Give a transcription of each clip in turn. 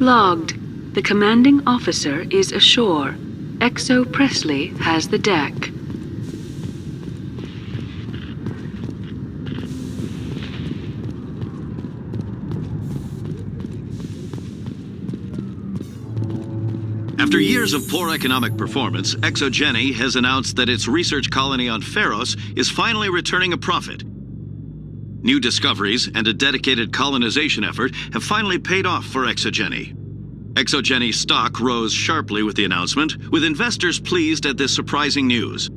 Logged. The commanding officer is ashore. XO Presley has the deck. After years of poor economic performance, ExoGeni has announced that its research colony on Pharos is finally returning a profit. New discoveries and a dedicated colonization effort have finally paid off for ExoGeni. ExoGeni stock rose sharply with the announcement, with investors pleased at this surprising news.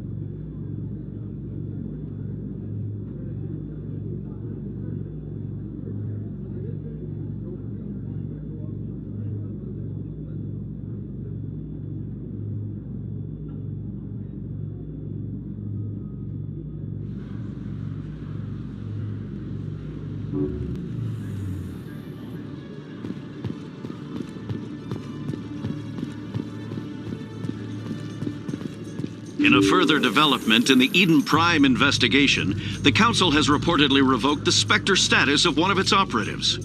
In a further development in the Eden Prime investigation, the Council has reportedly revoked the Spectre status of one of its operatives.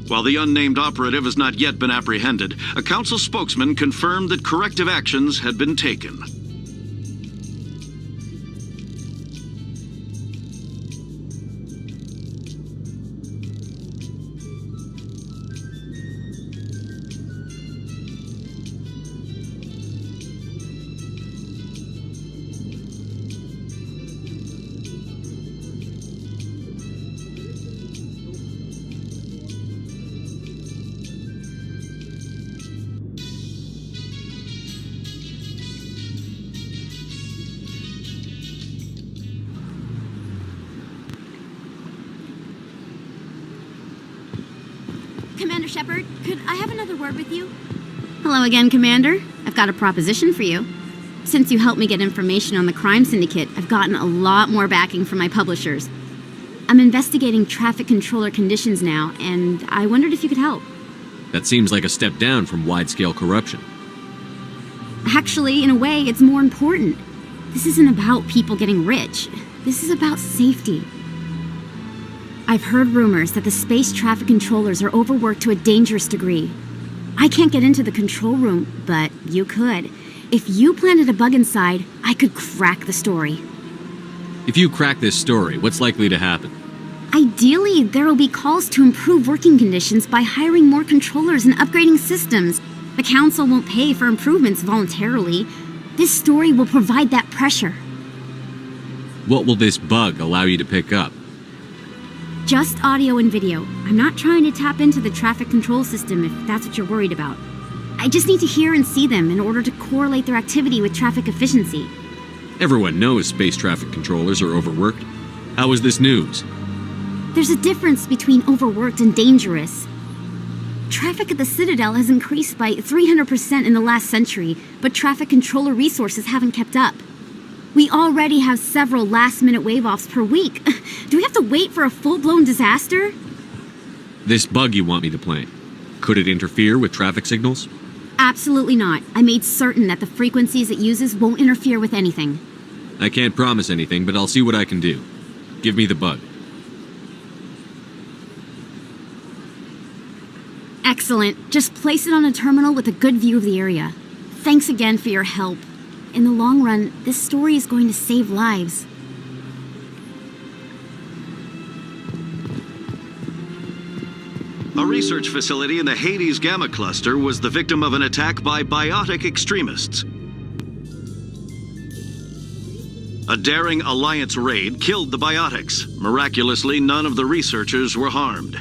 While the unnamed operative has not yet been apprehended, a Council spokesman confirmed that corrective actions had been taken. Commander Shepard, could I have another word with you? Hello again, Commander. I've got a proposition for you. Since you helped me get information on the crime syndicate, I've gotten a lot more backing from my publishers. I'm investigating traffic controller conditions now, and I wondered if you could help. That seems like a step down from wide-scale corruption. Actually, in a way, it's more important. This isn't about people getting rich. This is about safety. I've heard rumors that the space traffic controllers are overworked to a dangerous degree. I can't get into the control room, but you could. If you planted a bug inside, I could crack the story. If you crack this story, what's likely to happen? Ideally, there will be calls to improve working conditions by hiring more controllers and upgrading systems. The Council won't pay for improvements voluntarily. This story will provide that pressure. What will this bug allow you to pick up? Just audio and video. I'm not trying to tap into the traffic control system if that's what you're worried about. I just need to hear and see them in order to correlate their activity with traffic efficiency. Everyone knows space traffic controllers are overworked. How is this news? There's a difference between overworked and dangerous. Traffic at the Citadel has increased by 300% in the last century, but traffic controller resources haven't kept up. We already have several last-minute wave-offs per week. Do we have to wait for a full-blown disaster? This bug you want me to plant, could it interfere with traffic signals? Absolutely not. I made certain that the frequencies it uses won't interfere with anything. I can't promise anything, but I'll see what I can do. Give me the bug. Excellent. Just place it on a terminal with a good view of the area. Thanks again for your help. In the long run, this story is going to save lives. A research facility in the Hades Gamma Cluster was the victim of an attack by biotic extremists. A daring Alliance raid killed the biotics. Miraculously, none of the researchers were harmed.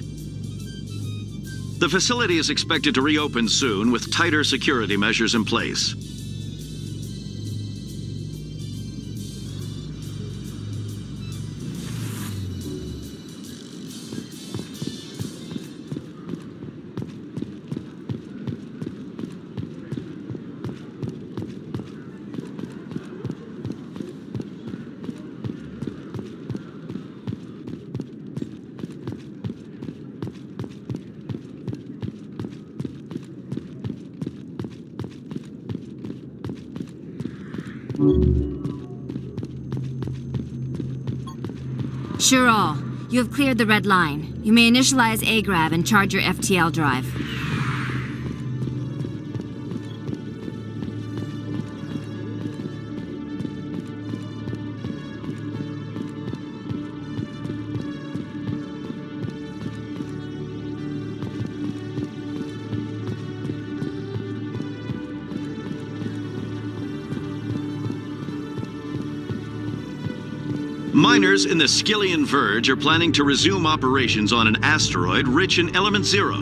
The facility is expected to reopen soon with tighter security measures in place. Sure all. You have cleared the red line. You may initialize AGRAV and charge your FTL drive. Miners in the Skillian Verge are planning to resume operations on an asteroid rich in element zero.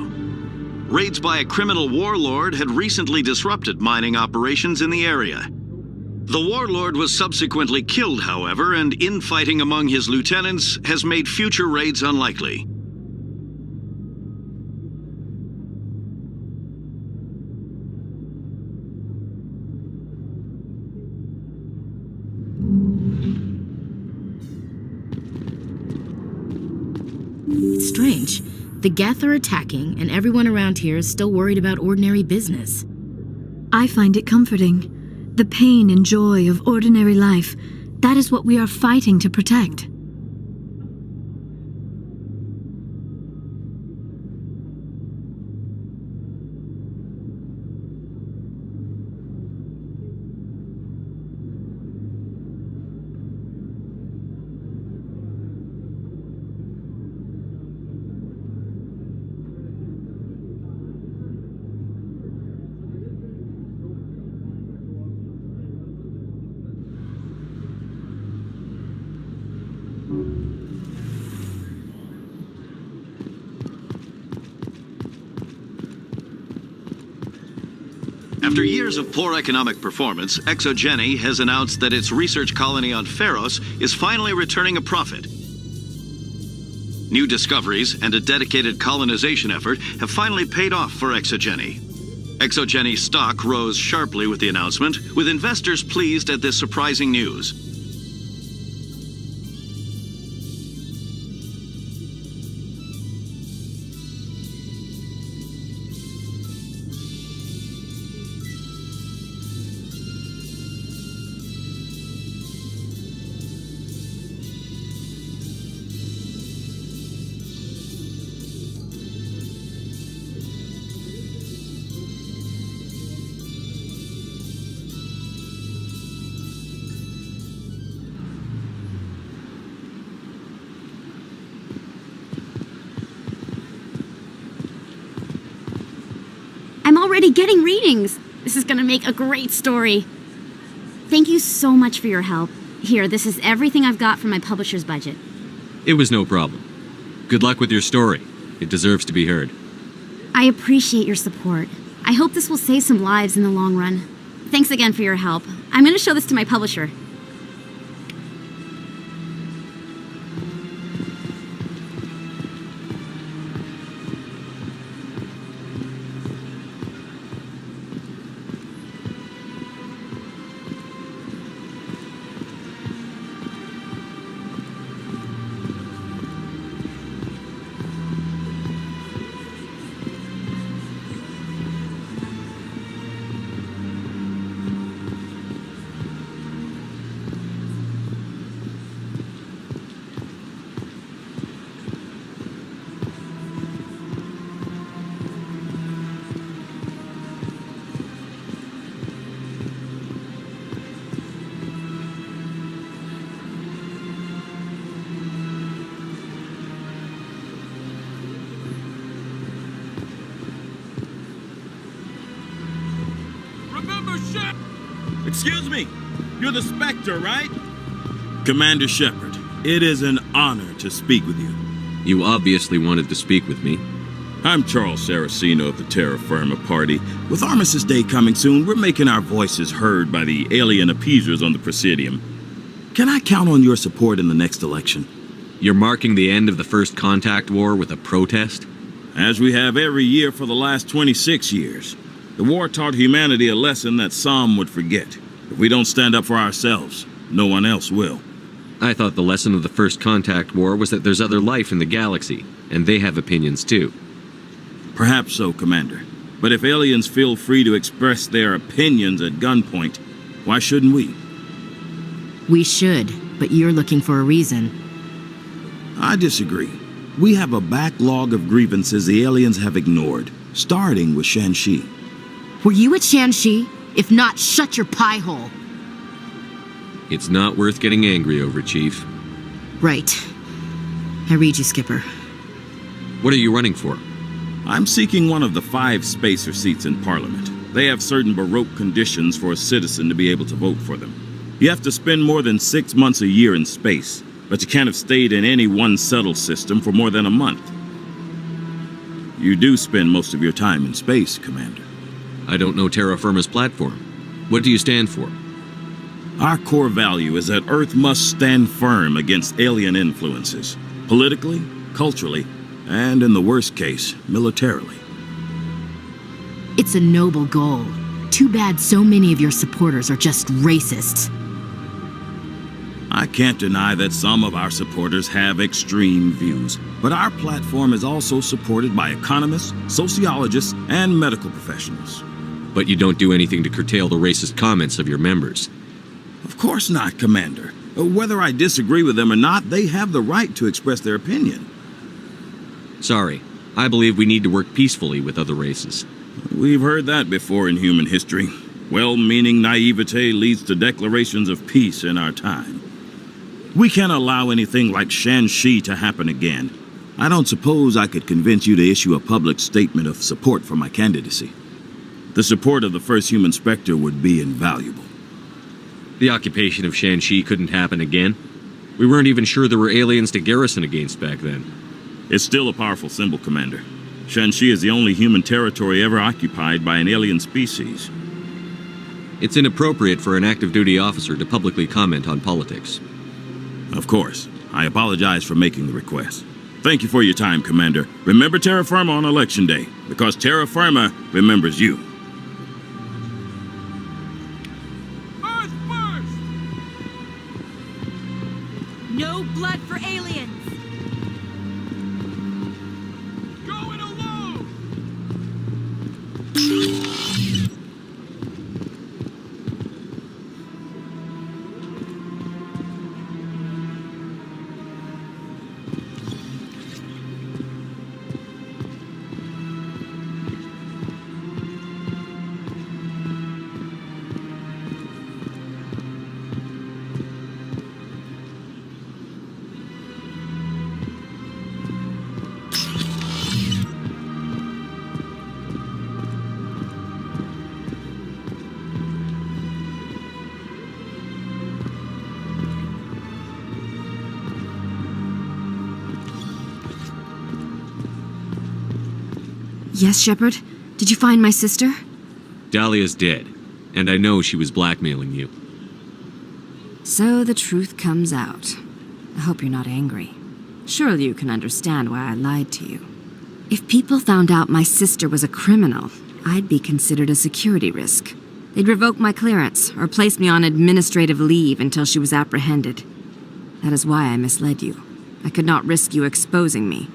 Raids by a criminal warlord had recently disrupted mining operations in the area. The warlord was subsequently killed, however, and infighting among his lieutenants has made future raids unlikely. It's strange. The Geth are attacking, and everyone around here is still worried about ordinary business. I find it comforting. The pain and joy of ordinary life, that is what we are fighting to protect. After years of poor economic performance, ExoGeni has announced that its research colony on Pharos is finally returning a profit. New discoveries and a dedicated colonization effort have finally paid off for ExoGeni. ExoGeni stock rose sharply with the announcement, with investors pleased at this surprising news. I'm already getting readings. This is gonna make a great story. Thank you so much for your help. Here, this is everything I've got from my publisher's budget. It was no problem. Good luck with your story. It deserves to be heard. I appreciate your support. I hope this will save some lives in the long run. Thanks again for your help. I'm gonna show this to my publisher. Excuse me, you're the Spectre, right? Commander Shepard, it is an honor to speak with you. You obviously wanted to speak with me. I'm Charles Saraceno of the Terra Firma Party. With Armistice Day coming soon, we're making our voices heard by the alien appeasers on the Presidium. Can I count on your support in the next election? You're marking the end of the First Contact War with a protest? As we have every year for the last 26 years. The war taught humanity a lesson that some would forget. If we don't stand up for ourselves, no one else will. I thought the lesson of the First Contact War was that there's other life in the galaxy, and they have opinions too. Perhaps so, Commander. But if aliens feel free to express their opinions at gunpoint, why shouldn't we? We should, but you're looking for a reason. I disagree. We have a backlog of grievances the aliens have ignored, starting with Shanxi. Were you at Shanxi? If not, shut your pie hole. It's not worth getting angry over, Chief. Right. I read you, Skipper. What are you running for? I'm seeking one of the 5 spacer seats in Parliament. They have certain Baroque conditions for a citizen to be able to vote for them. You have to spend more than 6 months a year in space. but you can't have stayed in any one settled system for more than a month. You do spend most of your time in space, Commander. I don't know terra firma's platform. What do you stand for? Our core value is that Earth must stand firm against alien influences, politically, culturally, and in the worst case, militarily. It's a noble goal. Too bad so many of your supporters are just racists. I can't deny that some of our supporters have extreme views, but our platform is also supported by economists, sociologists, and medical professionals. But you don't do anything to curtail the racist comments of your members. Of course not, Commander. Whether I disagree with them or not, they have the right to express their opinion. Sorry, I believe we need to work peacefully with other races. We've heard that before in human history. Well-meaning naivete leads to declarations of peace in our time. We can't allow anything like Shanxi to happen again. I don't suppose I could convince you to issue a public statement of support for my candidacy. The support of the first human Spectre would be invaluable. The occupation of Shanxi couldn't happen again. We weren't even sure there were aliens to garrison against back then. It's still a powerful symbol, Commander. Shanxi is the only human territory ever occupied by an alien species. It's inappropriate for an active duty officer to publicly comment on politics. Of course. I apologize for making the request. Thank you for your time, Commander. Remember terra firma on Election Day, because terra firma remembers you. Earth first! No blood for aliens! Going alone! Yes, Shepard? Did you find my sister? Dahlia's dead, and I know she was blackmailing you. So the truth comes out. I hope you're not angry. Surely you can understand why I lied to you. If people found out my sister was a criminal, I'd be considered a security risk. They'd revoke my clearance or place me on administrative leave until she was apprehended. That is why I misled you. I could not risk you exposing me.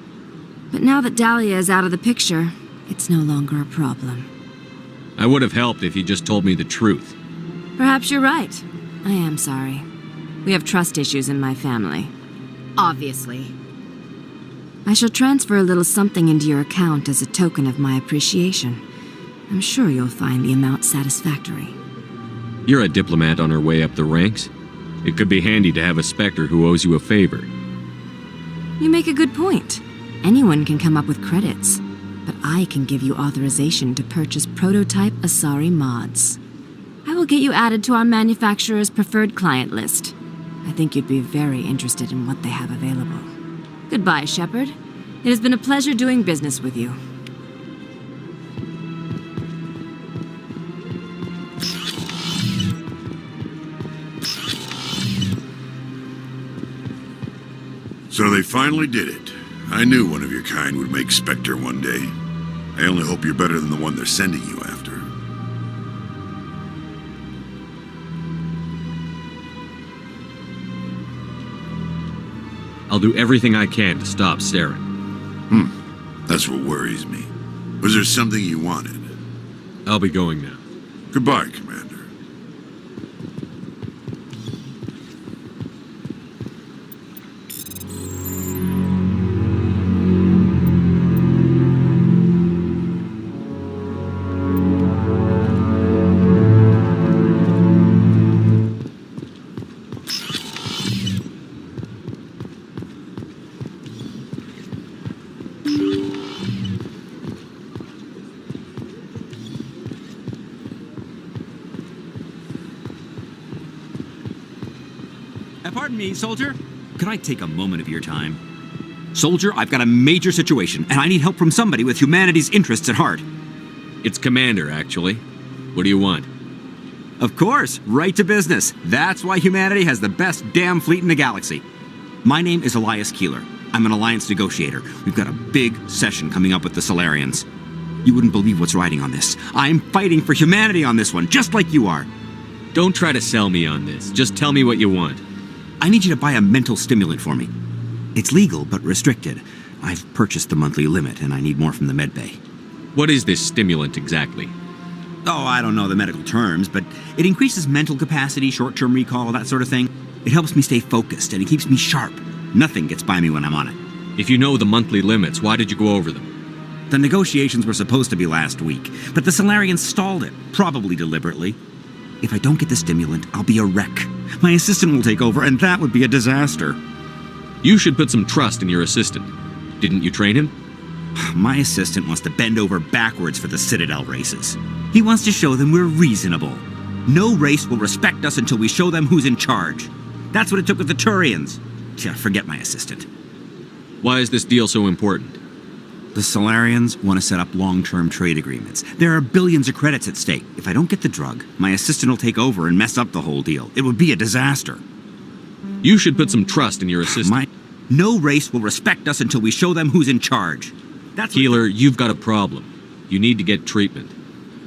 But now that Dahlia is out of the picture, it's no longer a problem. I would have helped if you just told me the truth. Perhaps you're right. I am sorry. We have trust issues in my family. Obviously. I shall transfer a little something into your account as a token of my appreciation. I'm sure you'll find the amount satisfactory. You're a diplomat on her way up the ranks. It could be handy to have a Spectre who owes you a favor. You make a good point. Anyone can come up with credits, but I can give you authorization to purchase prototype Asari mods. I will get you added to our manufacturer's preferred client list. I think you'd be very interested in what they have available. Goodbye, Shepard. It has been a pleasure doing business with you. So they finally did it. I knew one of your kind would make Spectre one day. I only hope you're better than the one they're sending you after. I'll do everything I can to stop Saren. That's what worries me. Was there something you wanted? I'll be going now. Goodbye, Commander. Pardon me, soldier. could I take a moment of your time? Soldier, I've got a major situation, and I need help from somebody with humanity's interests at heart. It's Commander, actually. What do you want? Of course, right to business. That's why humanity has the best damn fleet in the galaxy. My name is Elias Keeler. I'm an alliance negotiator. We've got a big session coming up with the Solarians. You wouldn't believe what's riding on this. I'm fighting for humanity on this one, just like you are. Don't try to sell me on this. Just tell me what you want. I need you to buy a mental stimulant for me. It's legal, but restricted. I've purchased the monthly limit, and I need more from the medbay. What is this stimulant exactly? Oh, I don't know the medical terms, but it increases mental capacity, short-term recall, that sort of thing. It helps me stay focused, and it keeps me sharp. Nothing gets by me when I'm on it. If you know the monthly limits, why did you go over them? The negotiations were supposed to be last week, but the Solarians stalled it, probably deliberately. If I don't get the stimulant, I'll be a wreck. My assistant will take over, and that would be a disaster. You should put some trust in your assistant. Didn't you train him? My assistant wants to bend over backwards for the Citadel races. He wants to show them we're reasonable. No race will respect us until we show them who's in charge. That's what it took with the Turians. Yeah, forget my assistant. Why is this deal so important? The Solarians want to set up long-term trade agreements. There are billions of credits at stake. If I don't get the drug, my assistant will take over and mess up the whole deal. It would be a disaster. You should put some trust in your assistant. No race will respect us until we show them who's in charge. Keeler, you've got a problem. You need to get treatment.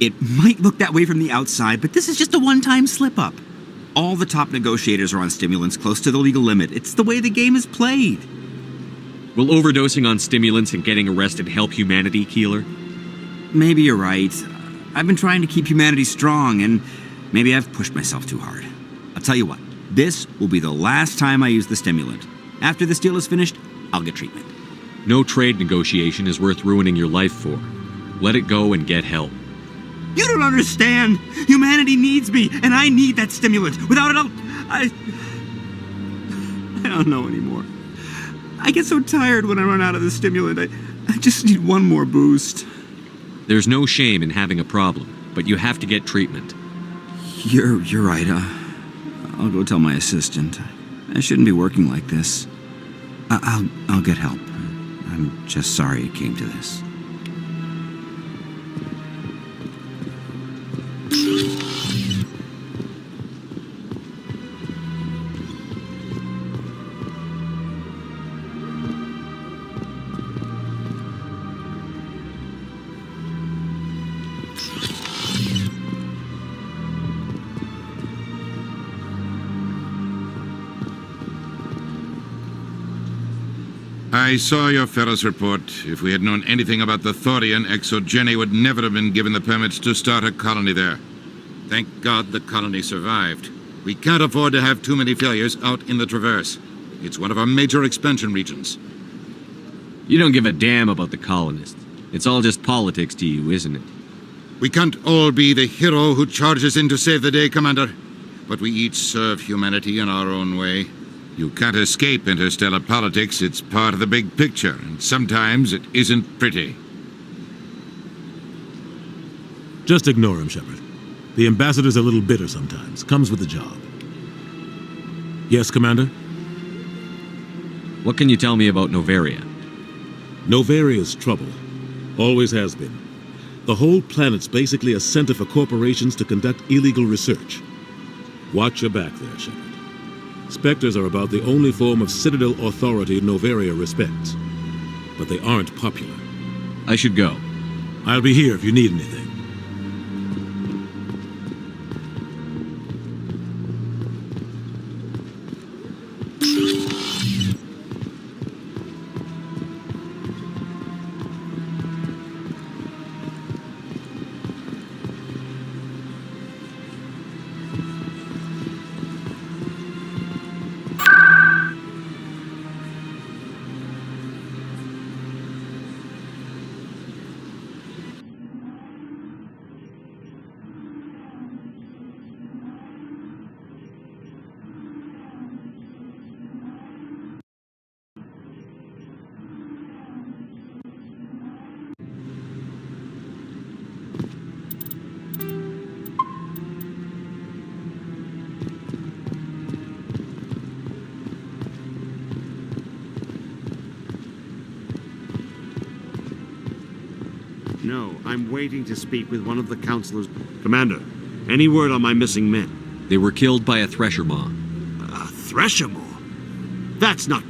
It might look that way from the outside, but this is just a one-time slip-up. All the top negotiators are on stimulants close to the legal limit. It's the way the game is played. Will overdosing on stimulants and getting arrested help humanity, Keeler? Maybe you're right. I've been trying to keep humanity strong, and maybe I've pushed myself too hard. I'll tell you what, this will be the last time I use the stimulant. After this deal is finished, I'll get treatment. No trade negotiation is worth ruining your life for. Let it go and get help. You don't understand! Humanity needs me, and I need that stimulant. Without it, I don't know anymore. I get so tired when I run out of the stimulant. I just need one more boost. There's no shame in having a problem, but you have to get treatment. You're right. I'll go tell my assistant. I shouldn't be working like this. I'll get help. I'm just sorry it came to this. I saw your Ferris report. If we had known anything about the Thorian, ExoGeni would never have been given the permits to start a colony there. Thank God the colony survived. We can't afford to have too many failures out in the Traverse. It's one of our major expansion regions. You don't give a damn about the colonists. It's all just politics to you, isn't it? We can't all be the hero who charges in to save the day, Commander. But we each serve humanity in our own way. You can't escape interstellar politics. It's part of the big picture, and sometimes it isn't pretty. Just ignore him, Shepard. The ambassador's a little bitter sometimes. Comes with the job. Yes, Commander? What can you tell me about Noveria? Novaria's trouble. Always has been. The whole planet's basically a center for corporations to conduct illegal research. Watch your back there, Shepard. Spectres are about the only form of Citadel authority Noveria respects. But they aren't popular. I should go. I'll be here if you need anything. No, I'm waiting to speak with one of the counselors. Commander, any word on my missing men? They were killed by a thresher maw. A thresher maw? That's not...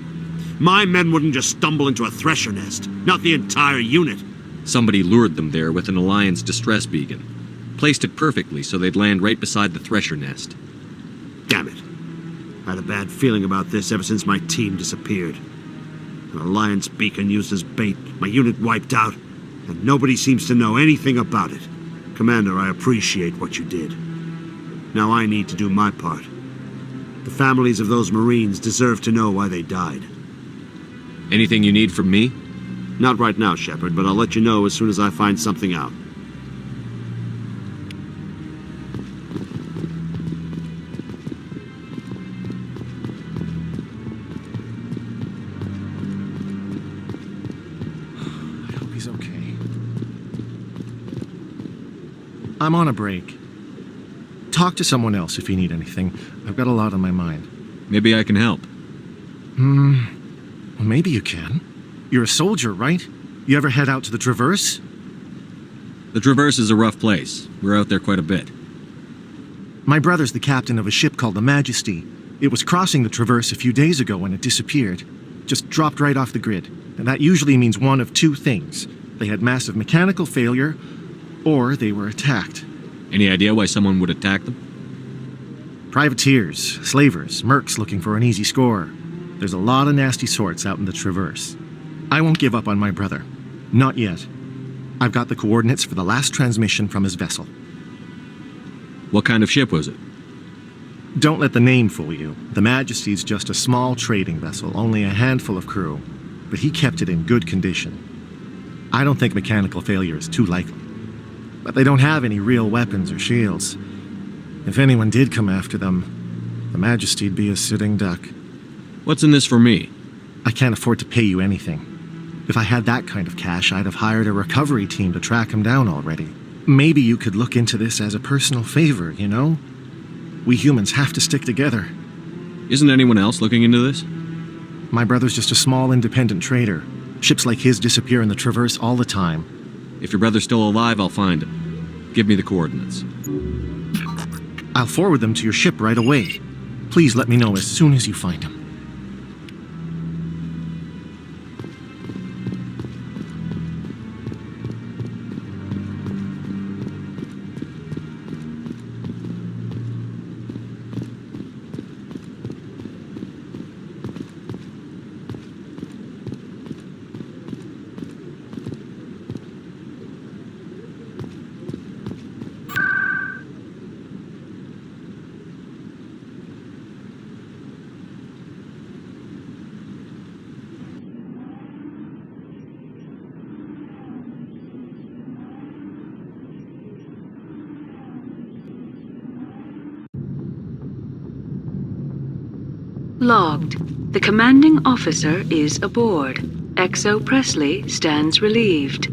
My men wouldn't just stumble into a thresher nest. Not the entire unit. Somebody lured them there with an Alliance distress beacon. Placed it perfectly so they'd land right beside the thresher nest. Damn it. I had a bad feeling about this ever since my team disappeared. An Alliance beacon used as bait, my unit wiped out, and nobody seems to know anything about it. Commander, I appreciate what you did. Now I need to do my part. The families of those Marines deserve to know why they died. Anything you need from me? Not right now, Shepard, but I'll let you know as soon as I find something out. I hope he's okay. I'm on a break. Talk to someone else if you need anything. I've got a lot on my mind. Maybe I can help. Well, maybe you can. You're a soldier, right? You ever head out to the Traverse? The Traverse is a rough place. We're out there quite a bit. My brother's the captain of a ship called the Majesty. It was crossing the Traverse a few days ago when it disappeared. Just dropped right off the grid. And that usually means one of two things. They had massive mechanical failure, or they were attacked. Any idea why someone would attack them? Privateers, slavers, mercs looking for an easy score. There's a lot of nasty sorts out in the Traverse. I won't give up on my brother. Not yet. I've got the coordinates for the last transmission from his vessel. What kind of ship was it? Don't let the name fool you. The Majesty's just a small trading vessel, only a handful of crew. But he kept it in good condition. I don't think mechanical failure is too likely. But they don't have any real weapons or shields. If anyone did come after them, the Majesty'd be a sitting duck. What's in this for me? I can't afford to pay you anything. If I had that kind of cash, I'd have hired a recovery team to track him down already. Maybe you could look into this as a personal favor, you know? We humans have to stick together. Isn't anyone else looking into this? My brother's just a small independent trader. Ships like his disappear in the Traverse all the time. If your brother's still alive, I'll find him. Give me the coordinates. I'll forward them to your ship right away. Please let me know as soon as you find him. Logged. The commanding officer is aboard. XO Presley stands relieved.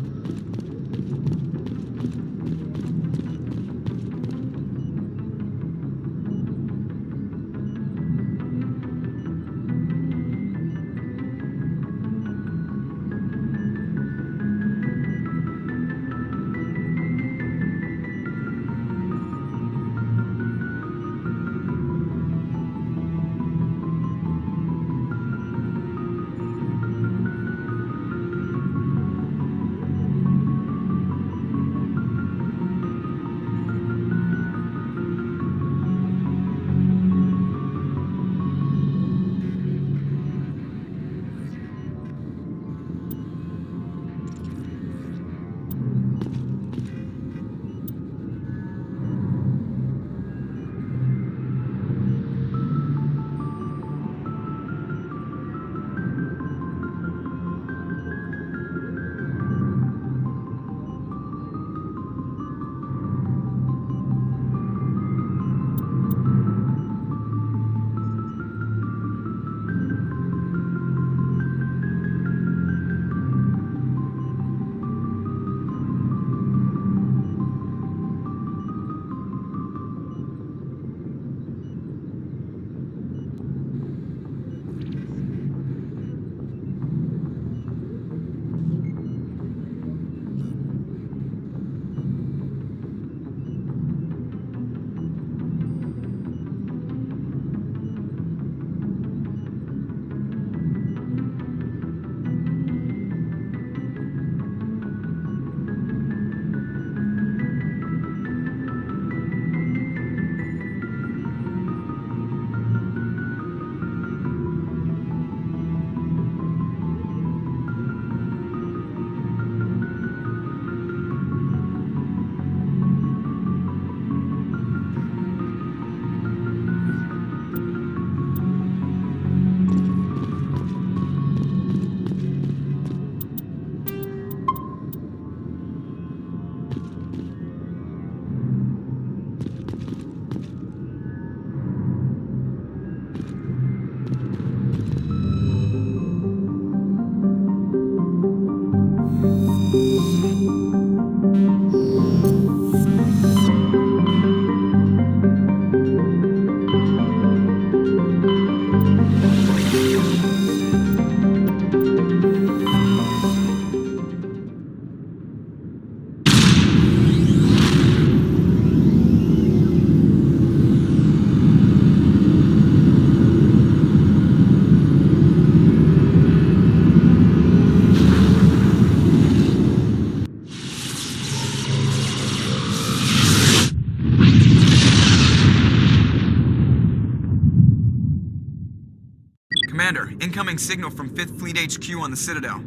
incoming signal from 5th Fleet HQ on the Citadel.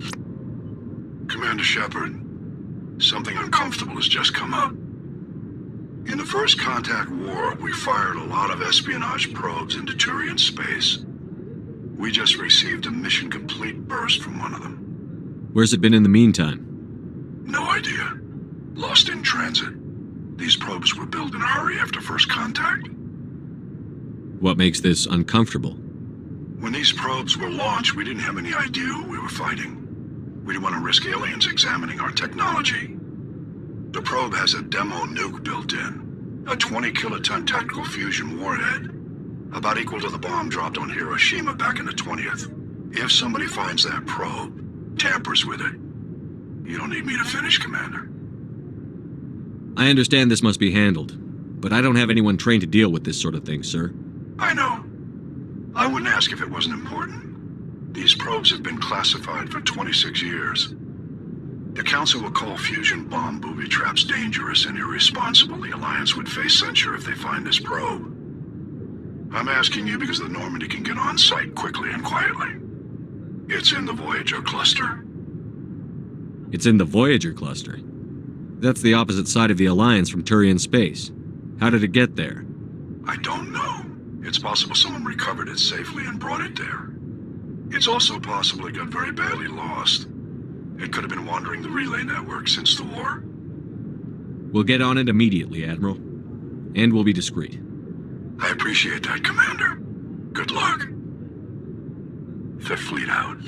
Commander Shepard, something uncomfortable has just come up. In the First Contact War, we fired a lot of espionage probes into Turian space. We just received a mission complete burst from one of them. Where's it been in the meantime? No idea. Lost in transit. These probes were built in a hurry after First Contact. What makes this uncomfortable? When these probes were launched, we didn't have any idea who we were fighting. We didn't want to risk aliens examining our technology. The probe has a demo nuke built in, a 20-kiloton tactical fusion warhead, about equal to the bomb dropped on Hiroshima back in the 20th. If somebody finds that probe, tampers with it, you don't need me to finish, Commander. I understand this must be handled, but I don't have anyone trained to deal with this sort of thing, sir. I know. I wouldn't ask if it wasn't important. These probes have been classified for 26 years. The Council will call fusion bomb booby traps dangerous and irresponsible. The Alliance would face censure if they find this probe. I'm asking you because the Normandy can get on site quickly and quietly. It's in the Voyager cluster. It's in the Voyager cluster? That's the opposite side of the Alliance from Turian space. How did it get there? I don't know. It's possible someone recovered it safely and brought it there. It's also possible it got very badly lost. It could have been wandering the relay network since the war. We'll get on it immediately, Admiral. And we'll be discreet. I appreciate that, Commander. Good luck. Fifth Fleet out.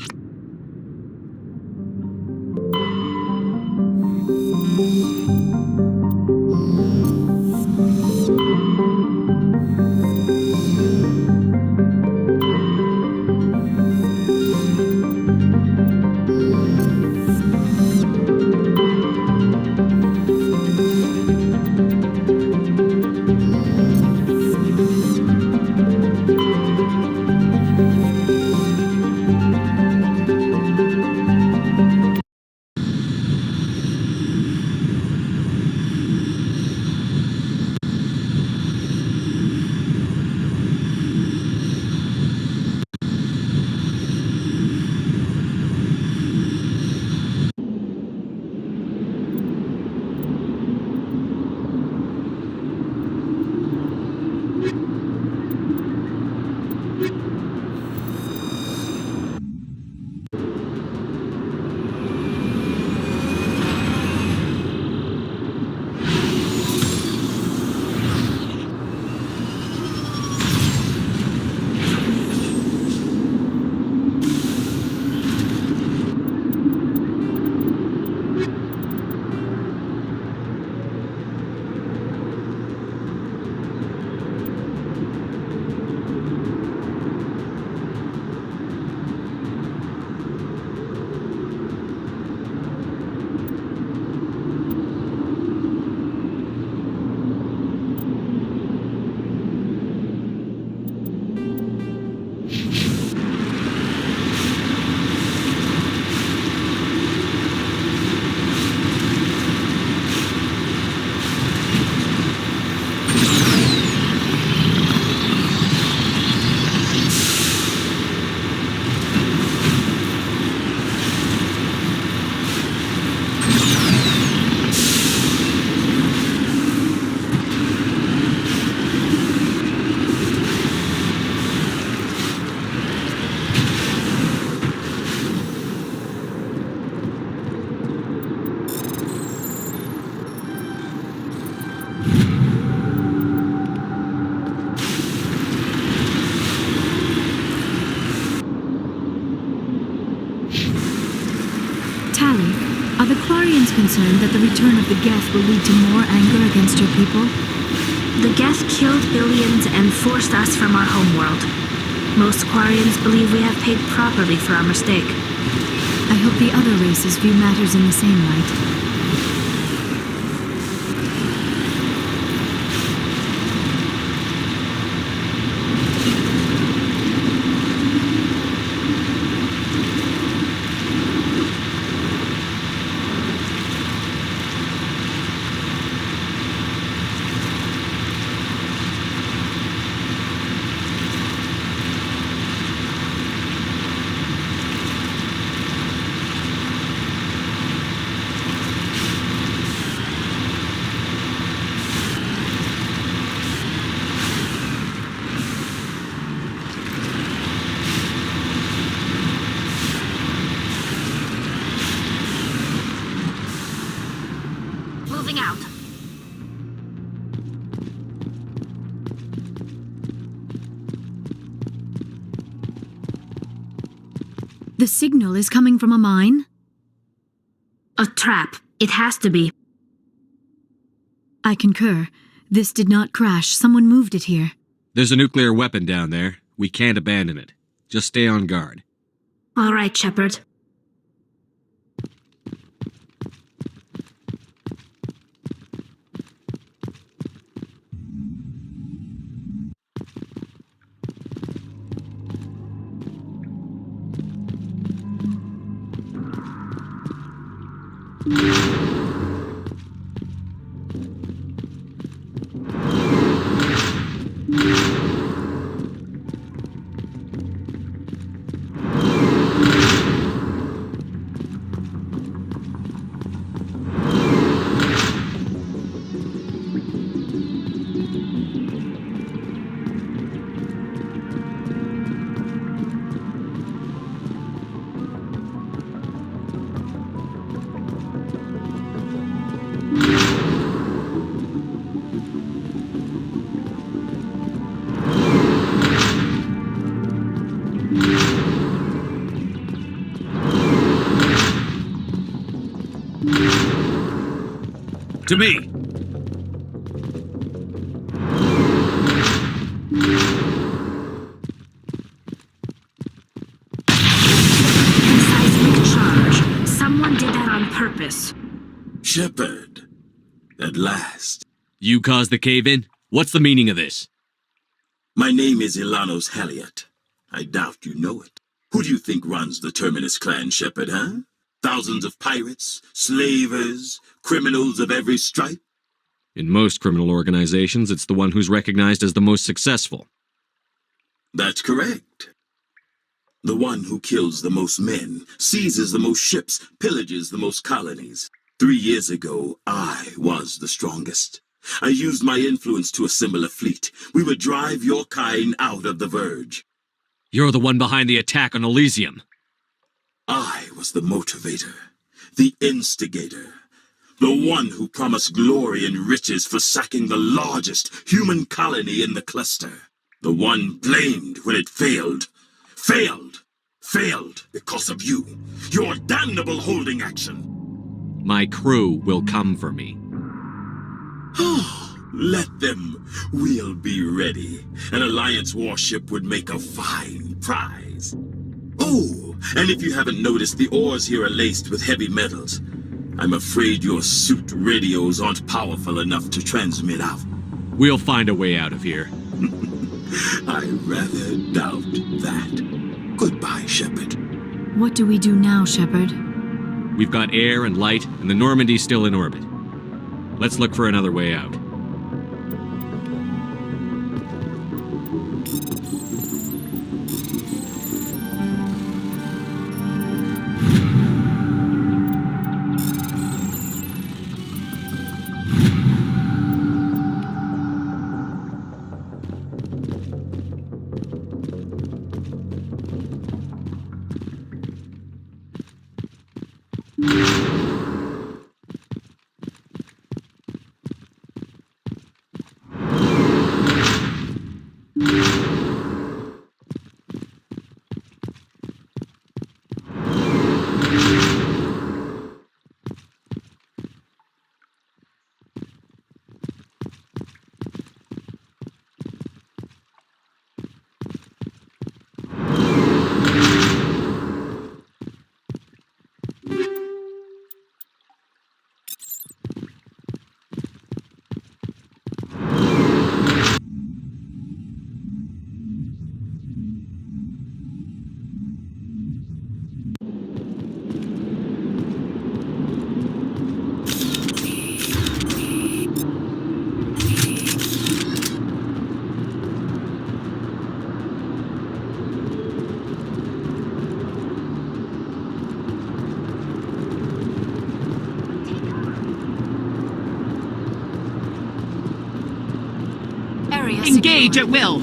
Are the Quarians concerned that the return of the Geth will lead to more anger against your people? The Geth killed billions and forced us from our homeworld. Most Quarians believe we have paid properly for our mistake. I hope the other races view matters in the same light. moving out. The signal is coming from a mine? A trap. It has to be. I concur. This did not crash. Someone moved it here. There's a nuclear weapon down there. We can't abandon it. Just stay on guard. All right, Shepard. To me! Seismic charge. Someone did that on purpose. Shepard, at last. You caused the cave-in? What's the meaning of this? My name is Ilanos Halliot. I doubt you know it. Who do you think runs the Terminus clan, Shepard, huh? Thousands of pirates, slavers, criminals of every stripe? In most criminal organizations, it's the one who's recognized as the most successful. That's correct. The one who kills the most men, seizes the most ships, pillages the most colonies. 3 years ago, I was the strongest. I used my influence to assemble a fleet. We would drive your kind out of the Verge. You're the one behind the attack on Elysium. I was the motivator, the instigator, the one who promised glory and riches for sacking the largest human colony in the cluster. The one blamed when it failed. Failed because of you. Your damnable holding action. My crew will come for me. Let them. We'll be ready. An Alliance warship would make a fine prize. Oh, and if you haven't noticed, the ores here are laced with heavy metals. I'm afraid your suit radios aren't powerful enough to transmit out. We'll find a way out of here. I rather doubt that. Goodbye, Shepard. What do we do now, Shepard? We've got air and light, and the Normandy's still in orbit. Let's look for another way out. Engage at will.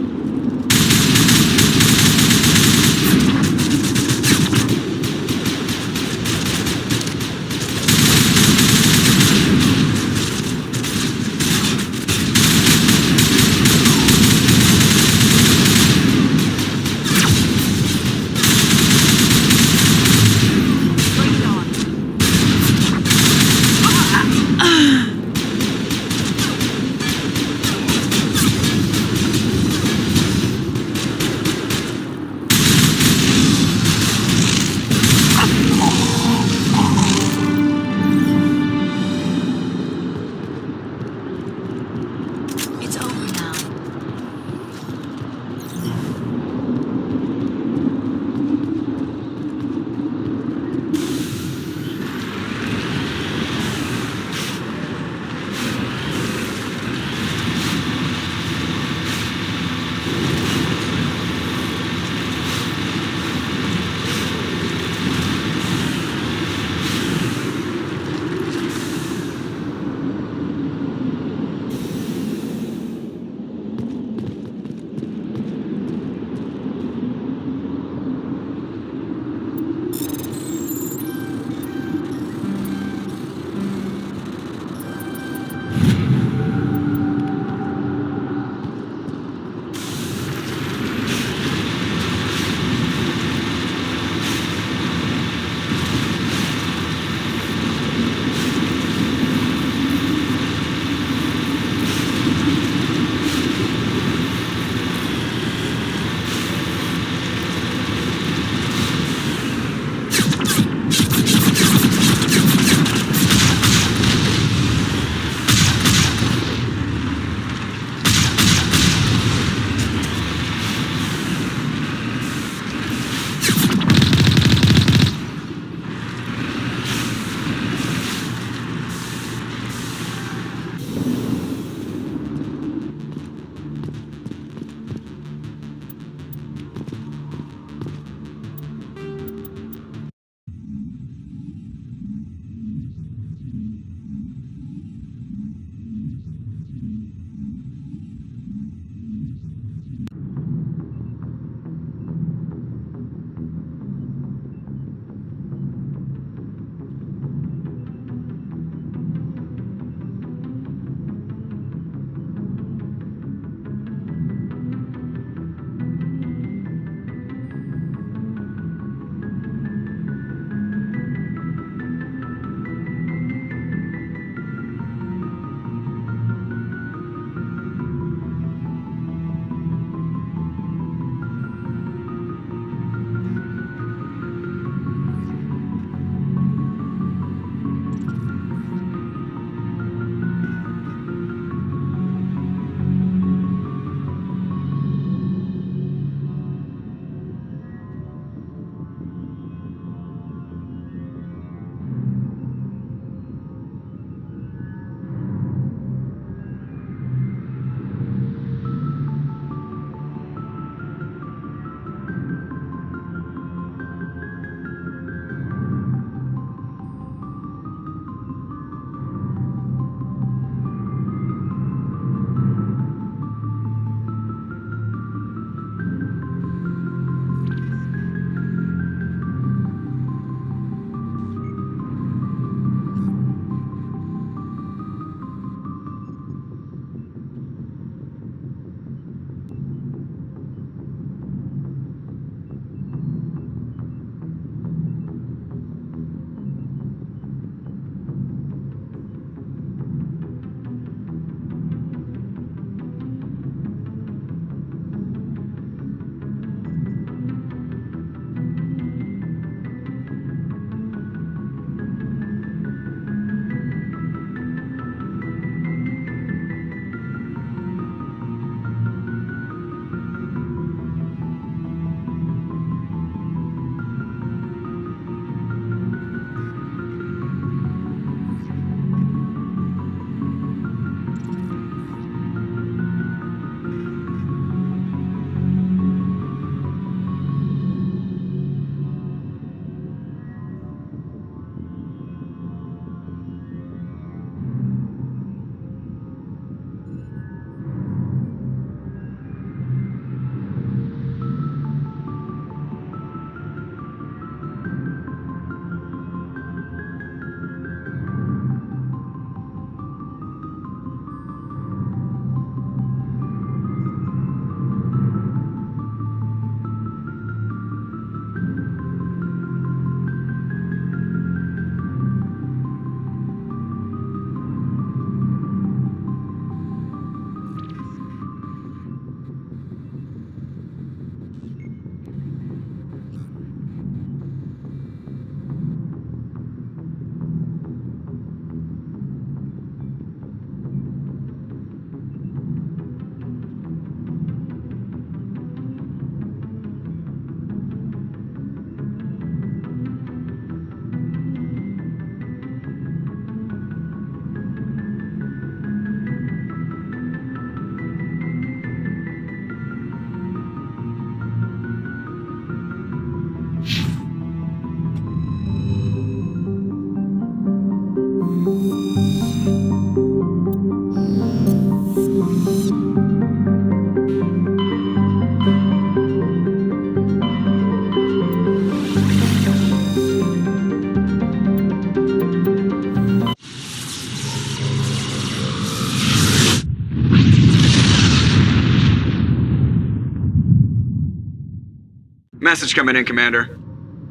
Message coming in, Commander.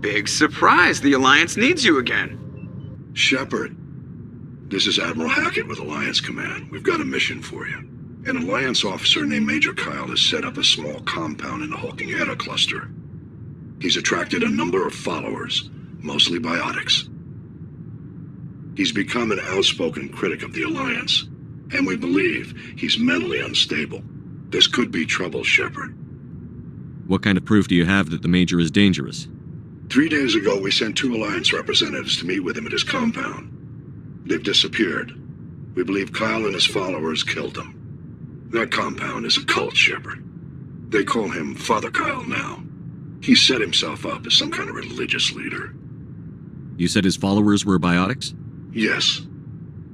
Big surprise, the Alliance needs you again. Shepard, this is Admiral Hackett with Alliance Command. We've got a mission for you. An Alliance officer named Major Kyle has set up a small compound in the Hulking Eta cluster. He's attracted a number of followers, mostly biotics. He's become an outspoken critic of the Alliance, and we believe he's mentally unstable. This could be trouble, Shepard. What kind of proof do you have that the Major is dangerous? 3 days ago, we sent 2 Alliance representatives to meet with him at his compound. They've disappeared. We believe Kyle and his followers killed them. That compound is a cult, Shepard. They call him Father Kyle now. He set himself up as some kind of religious leader. You said his followers were biotics? Yes.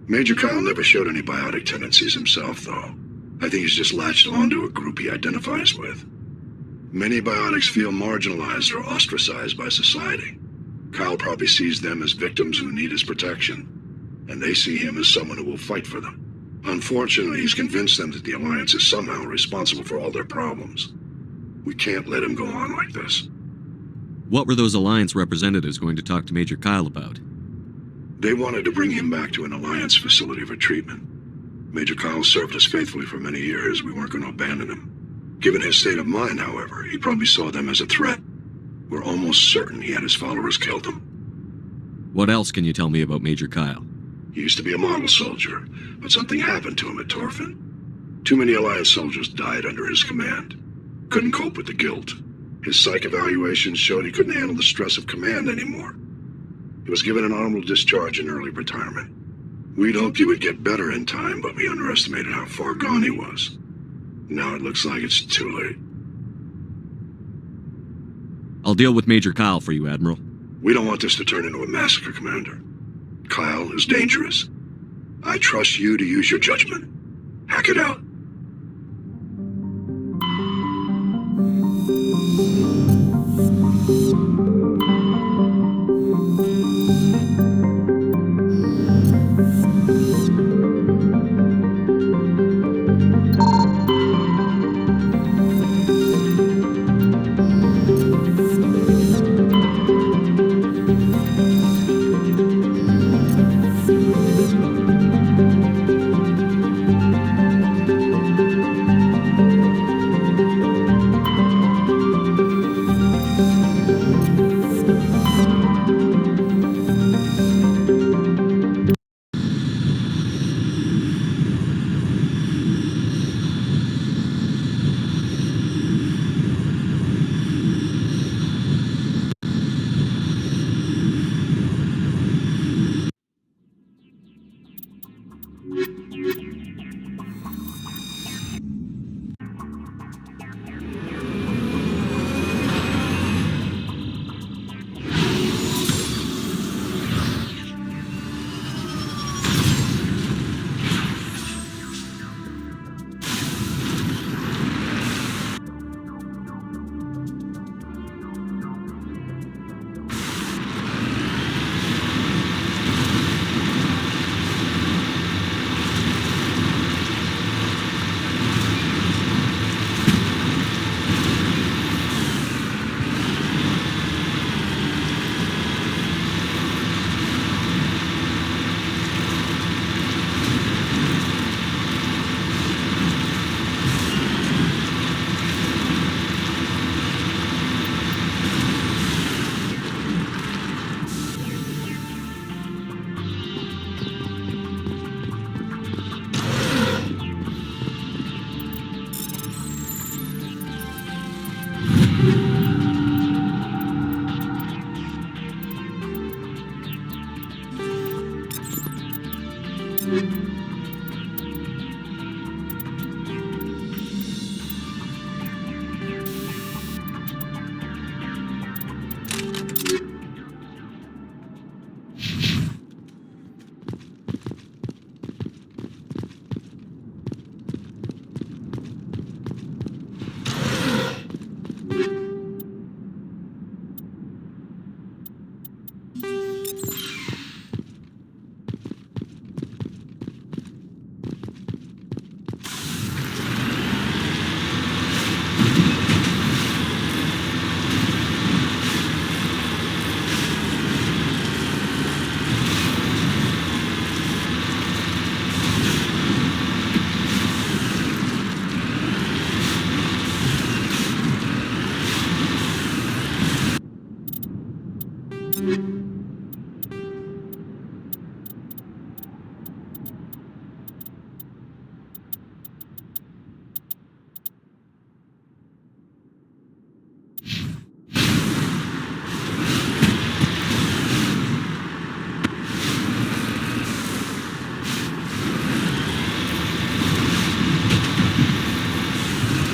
Major Kyle never showed any biotic tendencies himself, though. I think he's just latched onto a group he identifies with. Many biotics feel marginalized or ostracized by society. Kyle probably sees them as victims who need his protection, and they see him as someone who will fight for them. Unfortunately, he's convinced them that the Alliance is somehow responsible for all their problems. We can't let him go on like this. What were those Alliance representatives going to talk to Major Kyle about? They wanted to bring him back to an Alliance facility for treatment. Major Kyle served us faithfully for many years. We weren't going to abandon him. Given his state of mind, however, he probably saw them as a threat. We're almost certain he had his followers killed him. What else can you tell me about Major Kyle? He used to be a model soldier, but something happened to him at Torfin. Too many Alliance soldiers died under his command. Couldn't cope with the guilt. His psych evaluations showed he couldn't handle the stress of command anymore. He was given an honorable discharge in early retirement. We'd hoped he would get better in time, but we underestimated how far gone he was. Now it looks like it's too late. I'll deal with Major Kyle for you, Admiral. We don't want this to turn into a massacre, Commander. Kyle is dangerous. I trust you to use your judgment. Hack it out.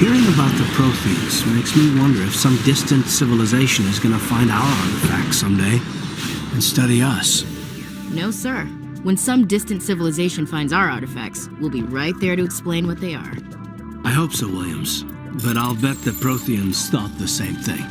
Hearing about the Protheans makes me wonder if some distant civilization is going to find our artifacts someday and study us. No, sir. When some distant civilization finds our artifacts, we'll be right there to explain what they are. I hope so, Williams. But I'll bet the Protheans thought the same thing.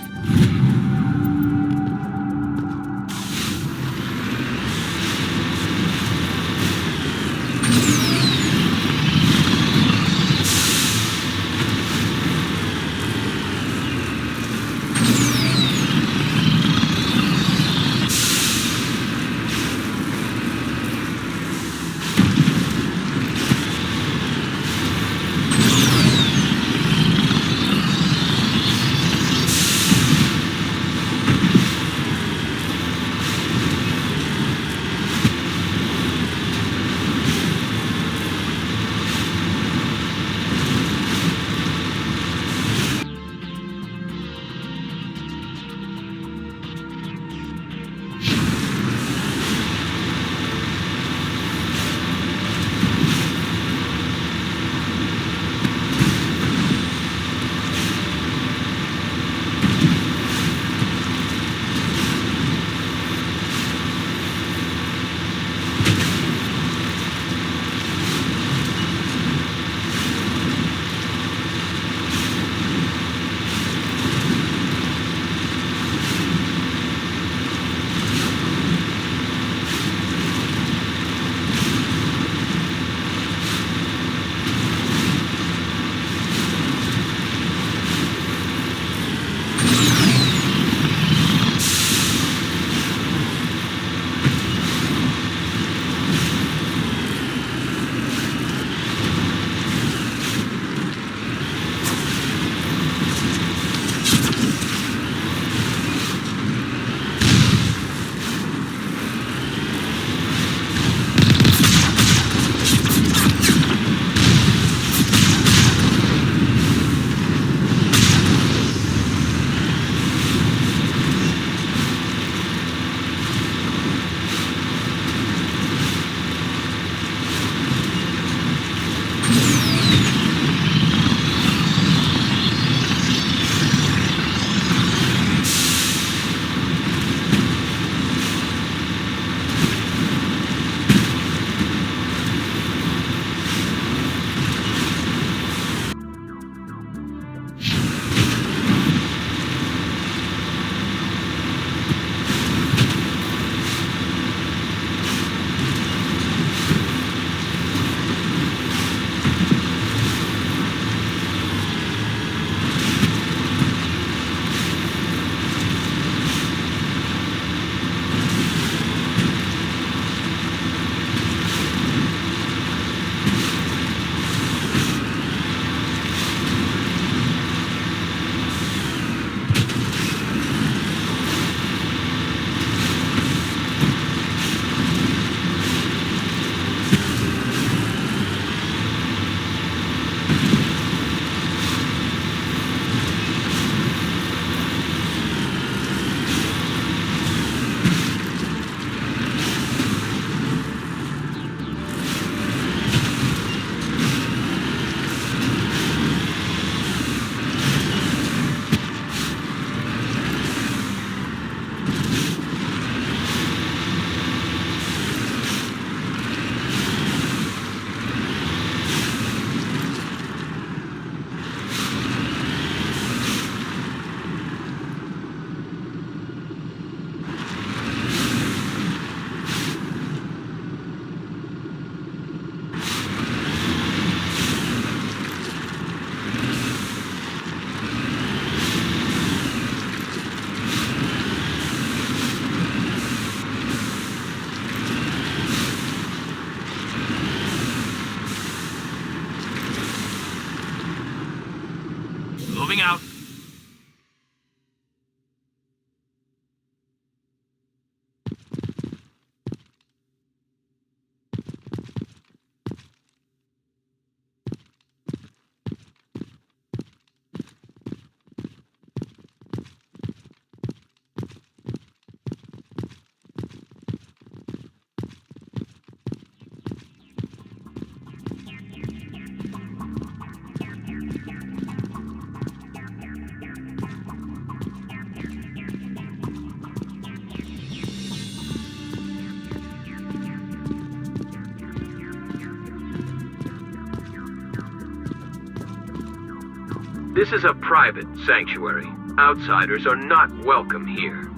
This is a private sanctuary. Outsiders are not welcome here.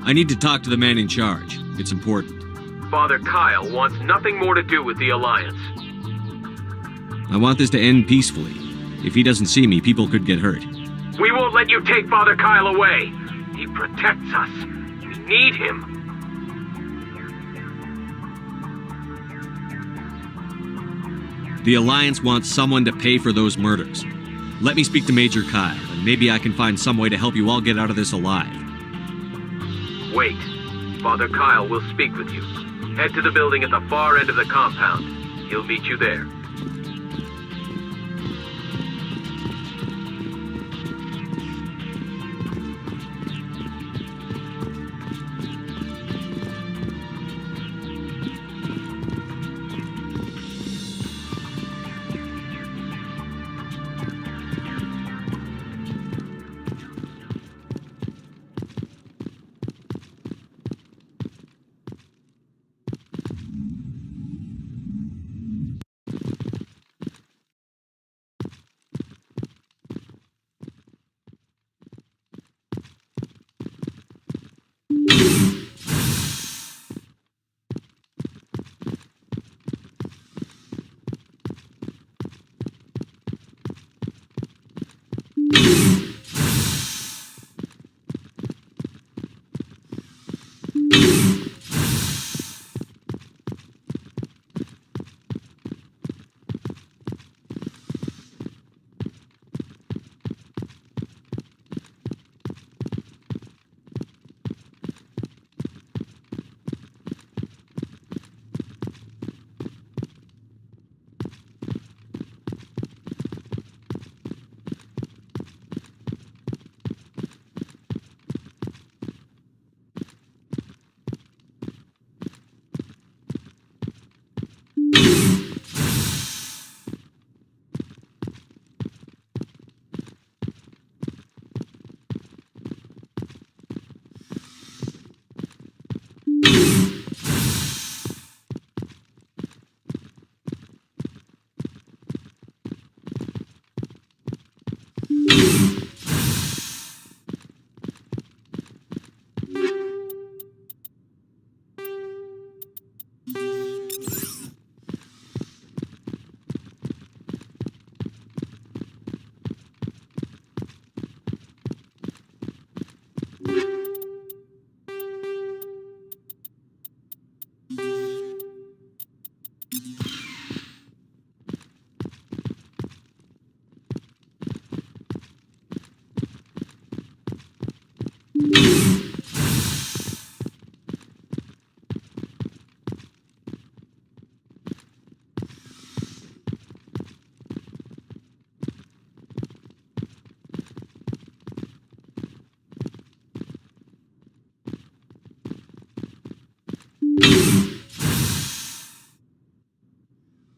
I need to talk to the man in charge. It's important. Father Kyle wants nothing more to do with the Alliance. I want this to end peacefully. If he doesn't see me, people could get hurt. We won't let you take Father Kyle away. He protects us. We need him. The Alliance wants someone to pay for those murders. Let me speak to Major Kyle, and maybe I can find some way to help you all get out of this alive. Wait. Father Kyle will speak with you. Head to the building at the far end of the compound. He'll meet you there.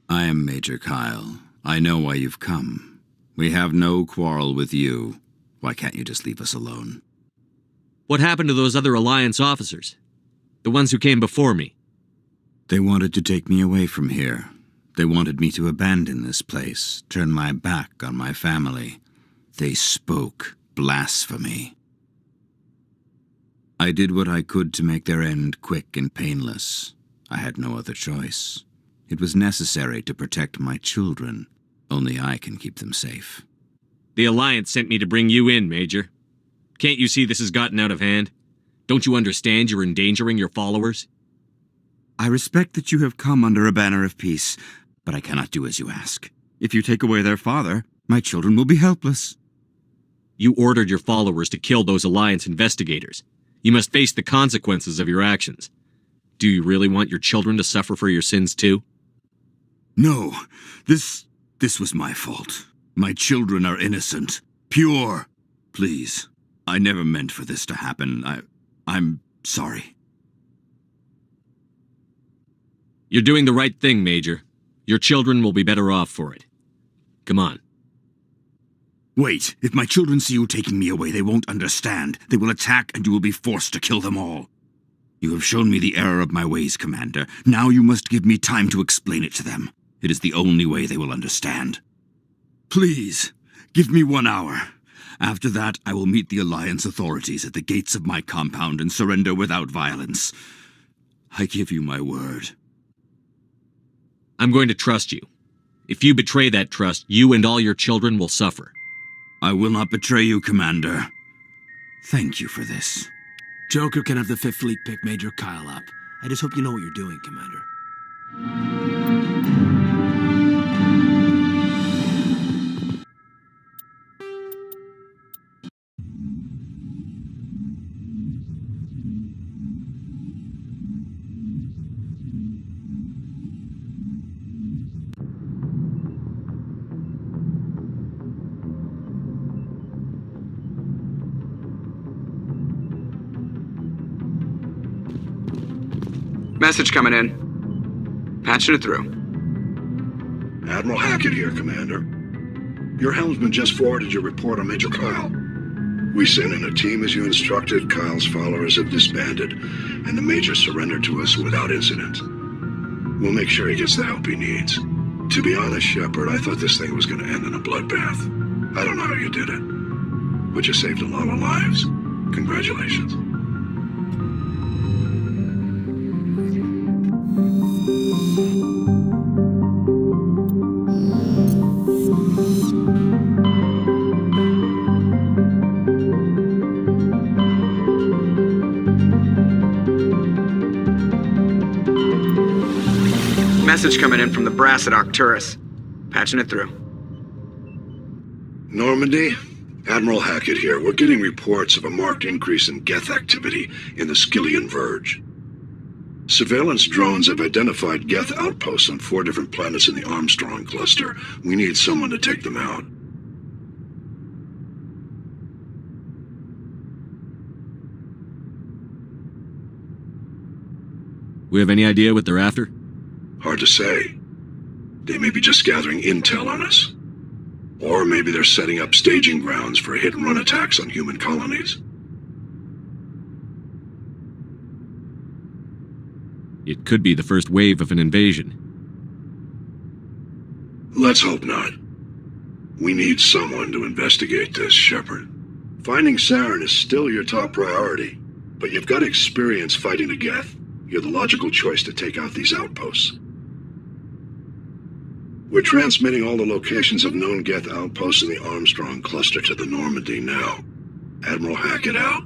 I am Major Kyle. I know why you've come. We have no quarrel with you. Why can't you just leave us alone? What happened to those other Alliance officers? The ones who came before me? They wanted to take me away from here. They wanted me to abandon this place, turn my back on my family. They spoke blasphemy. I did what I could to make their end quick and painless. I had no other choice. It was necessary to protect my children. Only I can keep them safe. The Alliance sent me to bring you in, Major. Can't you see this has gotten out of hand? Don't you understand you're endangering your followers? I respect that you have come under a banner of peace, but I cannot do as you ask. If you take away their father, my children will be helpless. You ordered your followers to kill those Alliance investigators. You must face the consequences of your actions. Do you really want your children to suffer for your sins too? No, this was my fault. My children are innocent, pure. Please, I never meant for this to happen. I'm sorry. You're doing the right thing, Major. Your children will be better off for it. Come on. Wait, if my children see you taking me away, they won't understand. They will attack and you will be forced to kill them all. You have shown me the error of my ways, Commander. Now you must give me time to explain it to them. It is the only way they will understand. Please, give me 1 hour. After that, I will meet the Alliance authorities at the gates of my compound and surrender without violence. I give you my word. I'm going to trust you. If you betray that trust, you and all your children will suffer. I will not betray you, Commander. Thank you for this. Joker can have the 5th Fleet pick Major Kyle up. I just hope you know what you're doing, Commander. Message coming in. Patching it through. Admiral Hackett here, Commander. Your helmsman just forwarded your report on Major Kyle. We sent in a team as you instructed. Kyle's followers have disbanded, and the Major surrendered to us without incident. We'll make sure he gets the help he needs. To be honest, Shepard, I thought this thing was going to end in a bloodbath. I don't know how you did it, but you saved a lot of lives. Congratulations. Message coming in from the brass at Arcturus. Patching it through. Normandy? Admiral Hackett here. We're getting reports of a marked increase in Geth activity in the Skyllian Verge. Surveillance drones have identified Geth outposts on 4 different planets in the Armstrong cluster. We need someone to take them out. We have any idea what they're after? Hard to say. They may be just gathering intel on us. Or maybe they're setting up staging grounds for hit-and-run attacks on human colonies. It could be the first wave of an invasion. Let's hope not. We need someone to investigate this, Shepard. Finding Saren is still your top priority, but you've got experience fighting the Geth. You're the logical choice to take out these outposts. We're transmitting all the locations of known Geth outposts in the Armstrong cluster to the Normandy now. Admiral Hackett out.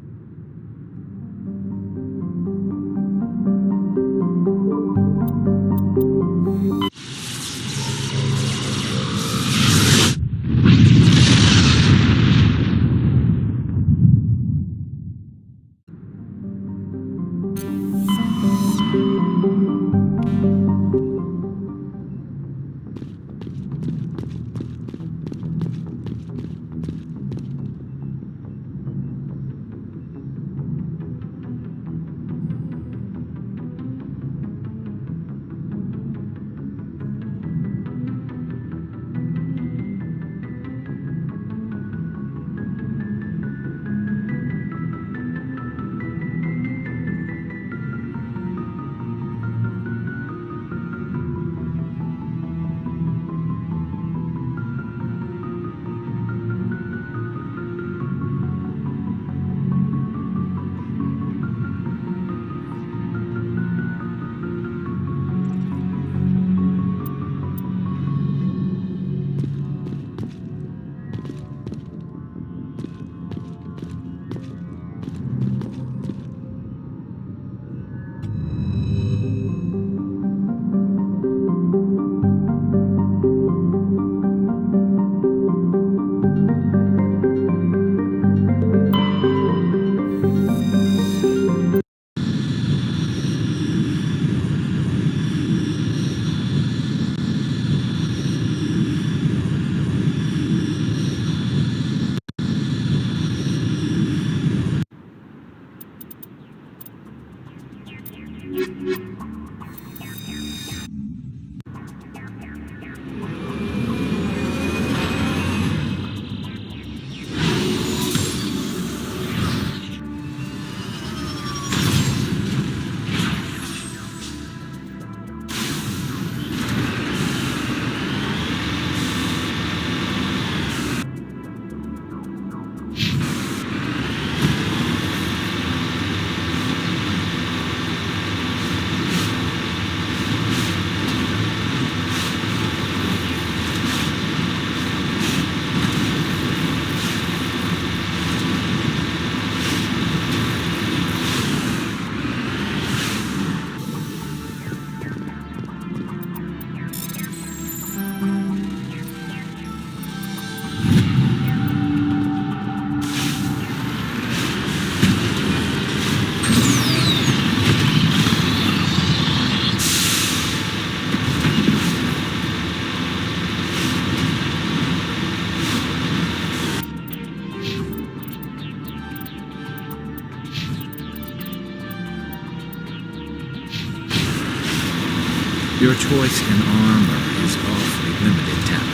Your choice in armor is awfully limited, Tam.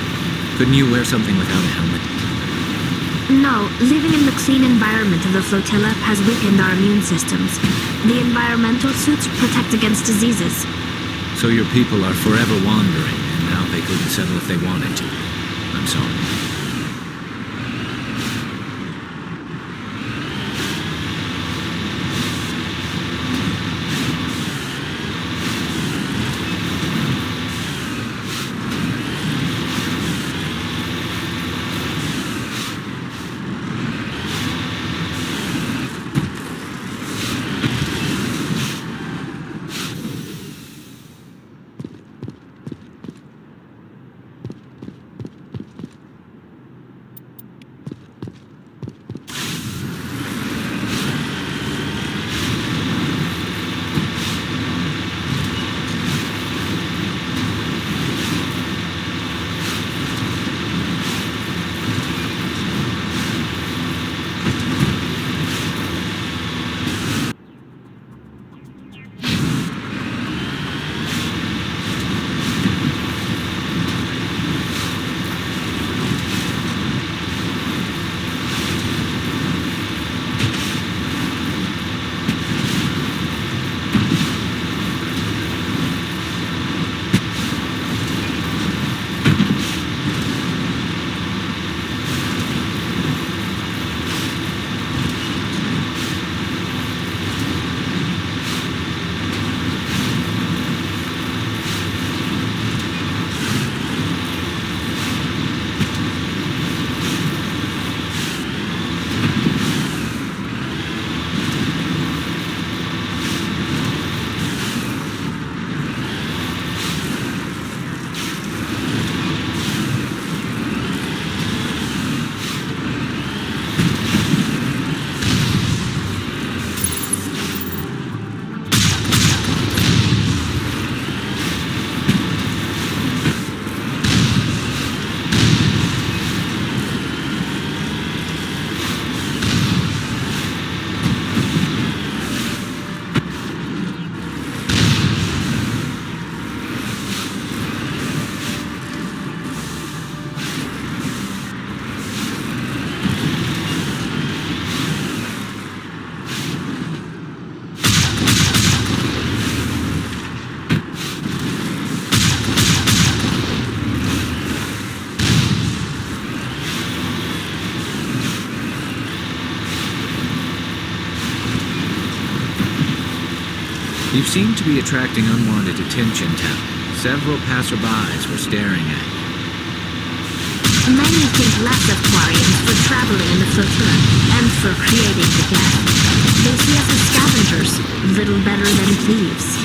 Couldn't you wear something without a helmet? No, living in the clean environment of the flotilla has weakened our immune systems. The environmental suits protect against diseases. So your people are forever wandering, and now they couldn't settle if they wanted to. I'm sorry. You seem to be attracting unwanted attention, Tam. Several passerbys were staring at you. Many think less of Quarians for traveling in the flotilla and for creating the gap. They see us as scavengers, little better than thieves.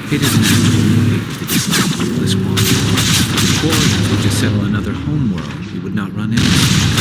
It is natural for people to dislike clueless wanderers. If Quarians would just settle another homeworld, we would not run into them.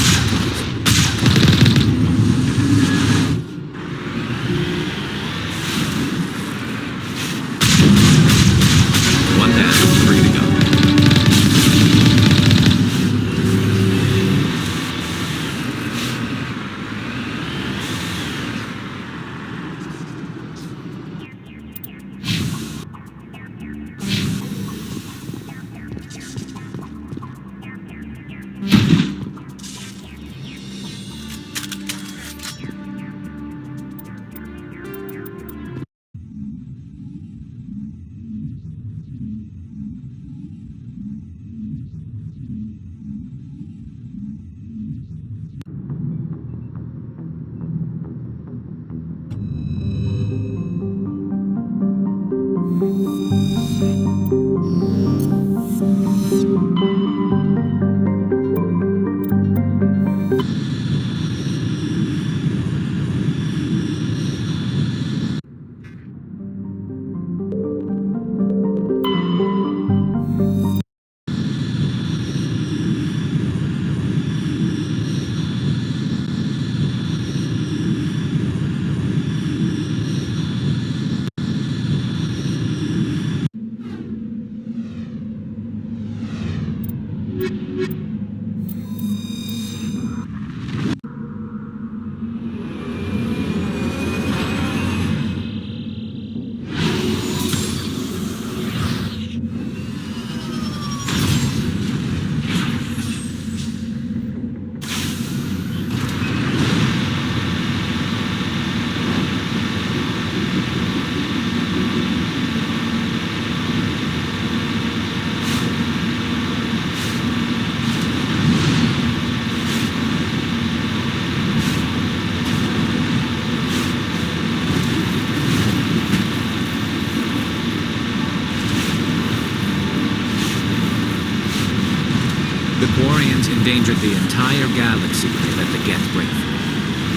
Quarians endangered the entire galaxy. They let the Geth break through.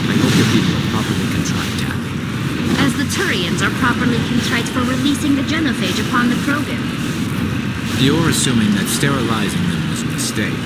I hope your people are properly contrite, Tally. As the Turians are properly contrite for releasing the genophage upon the Krogan. You're assuming that sterilizing them was a mistake.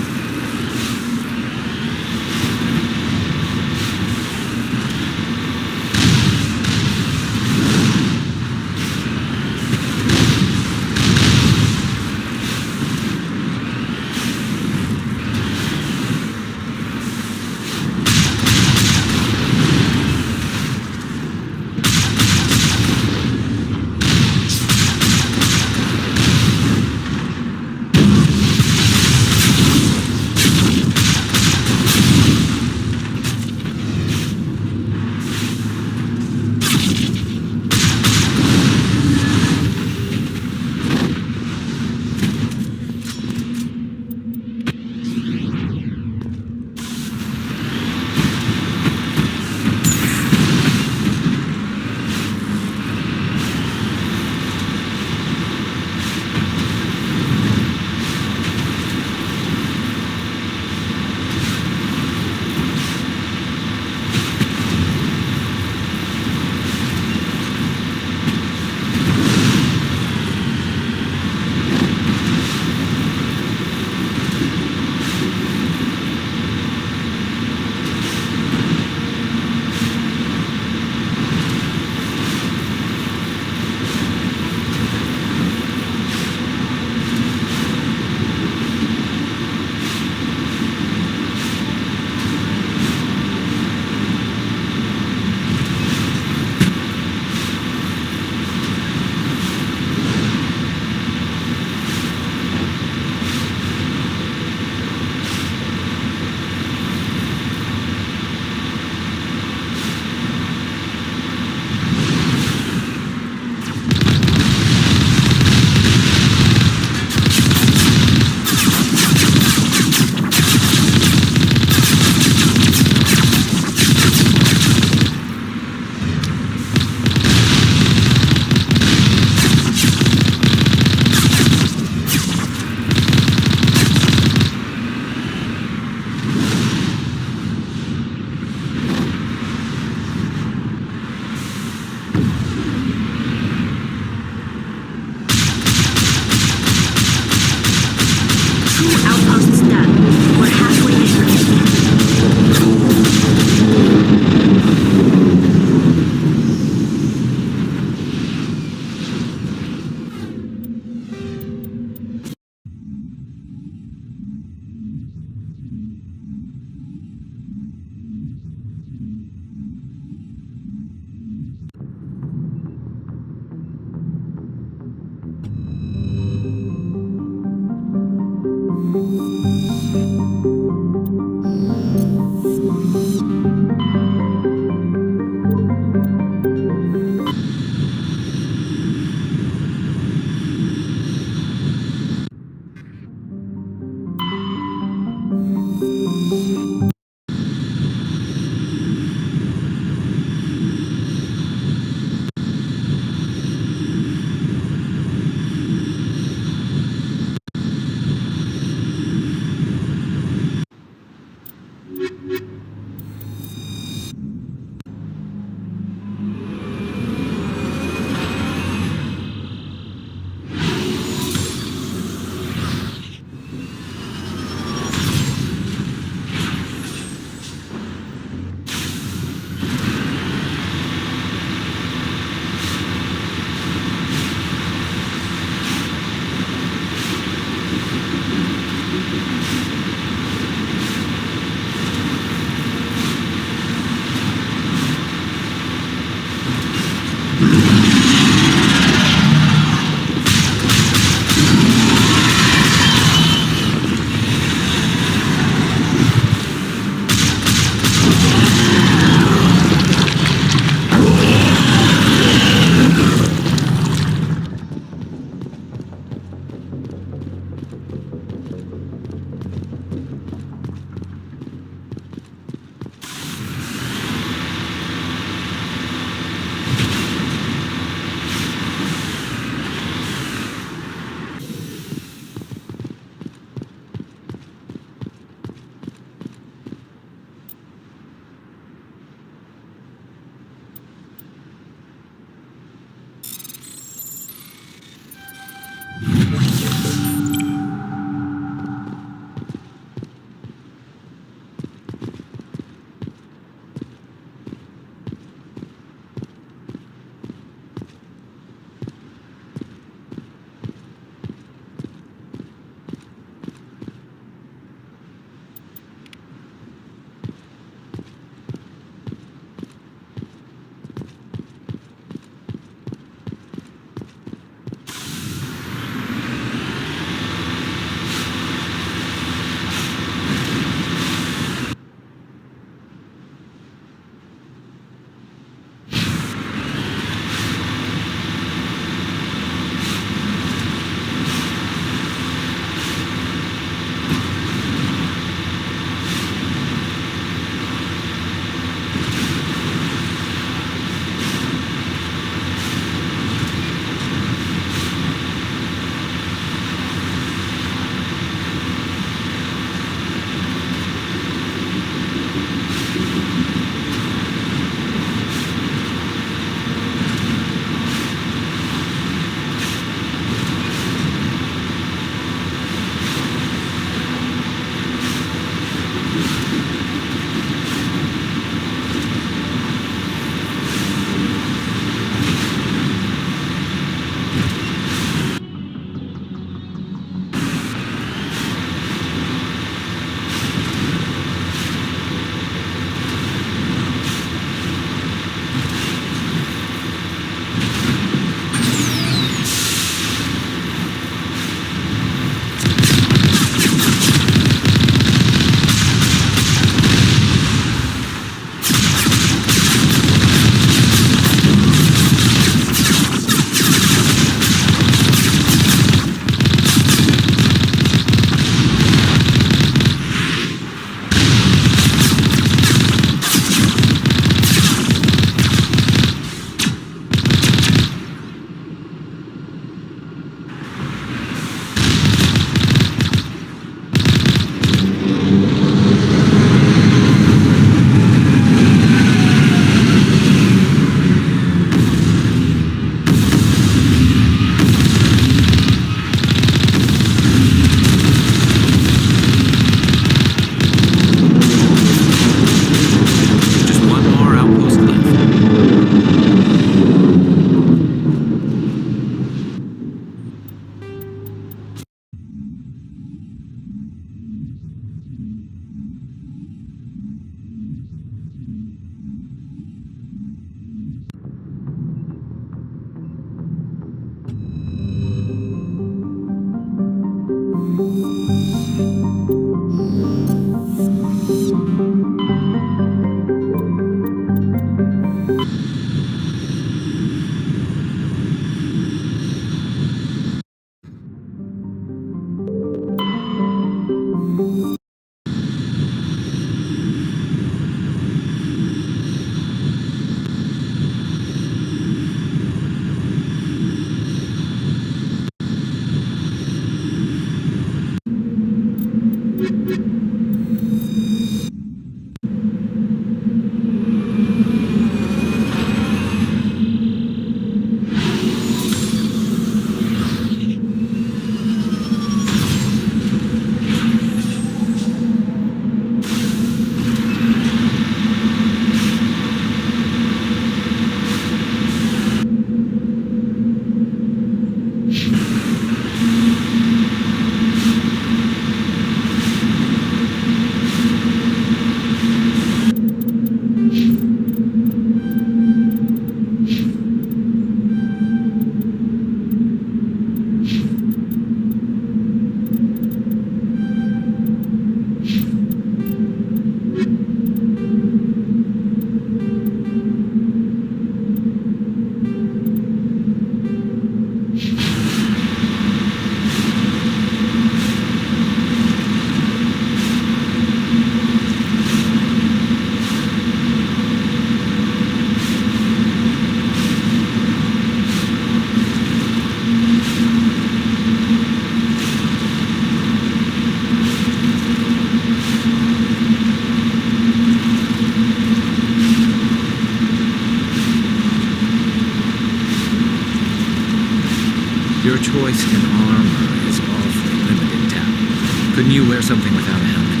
Your choice in armor is awfully limited, Tally. Couldn't you wear something without a helmet?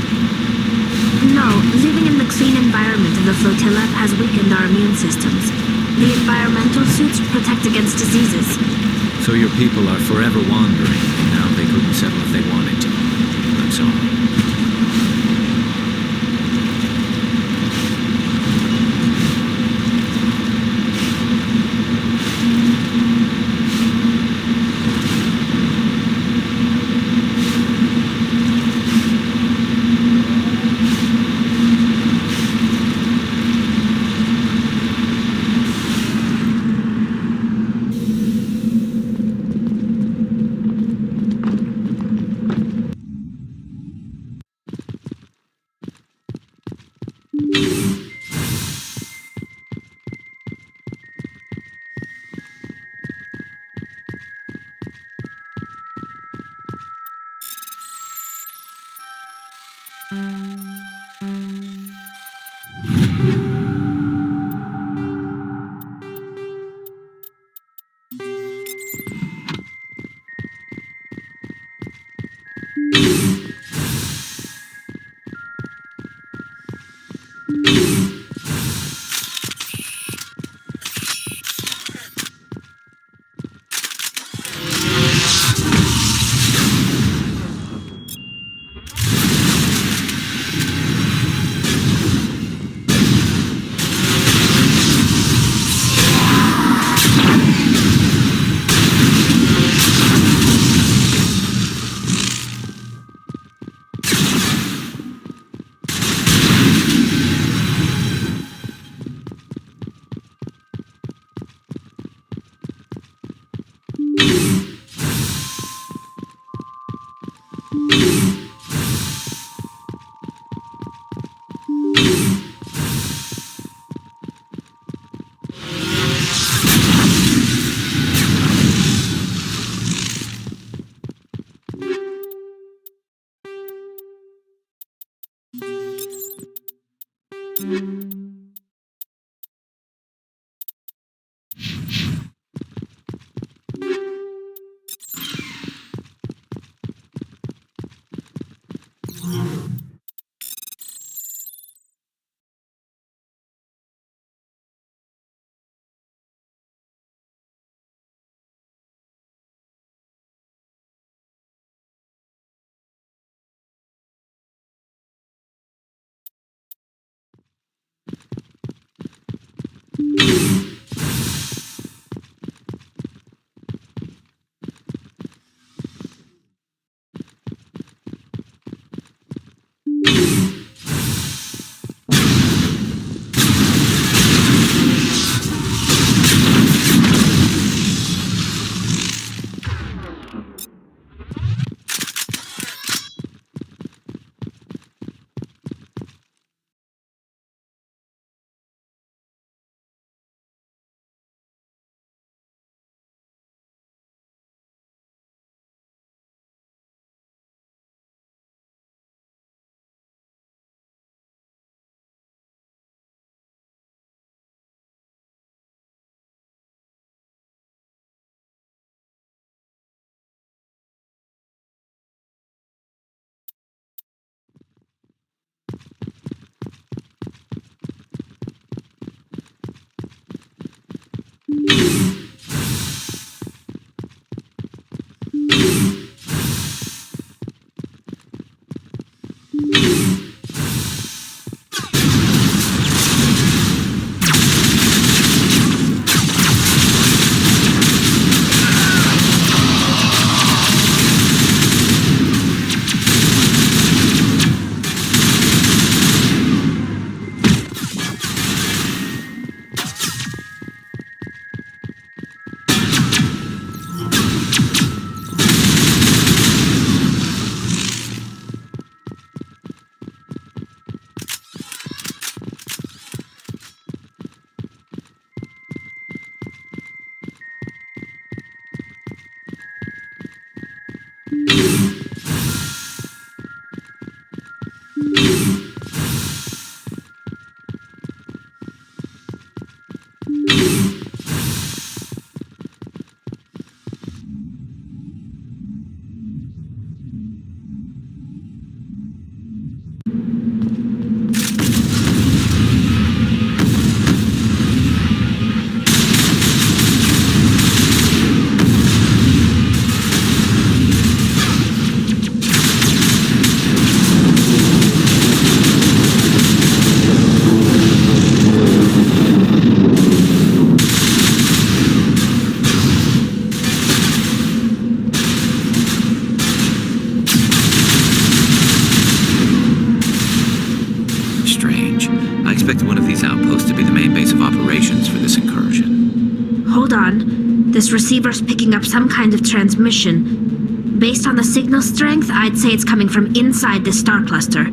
No, living in the clean environment of the flotilla has weakened our immune systems. The environmental suits protect against diseases. So your people are forever wandering, and now they couldn't settle if they wanted to. I'm sorry. This receiver's picking up some kind of transmission. Based on the signal strength, I'd say it's coming from inside this star cluster.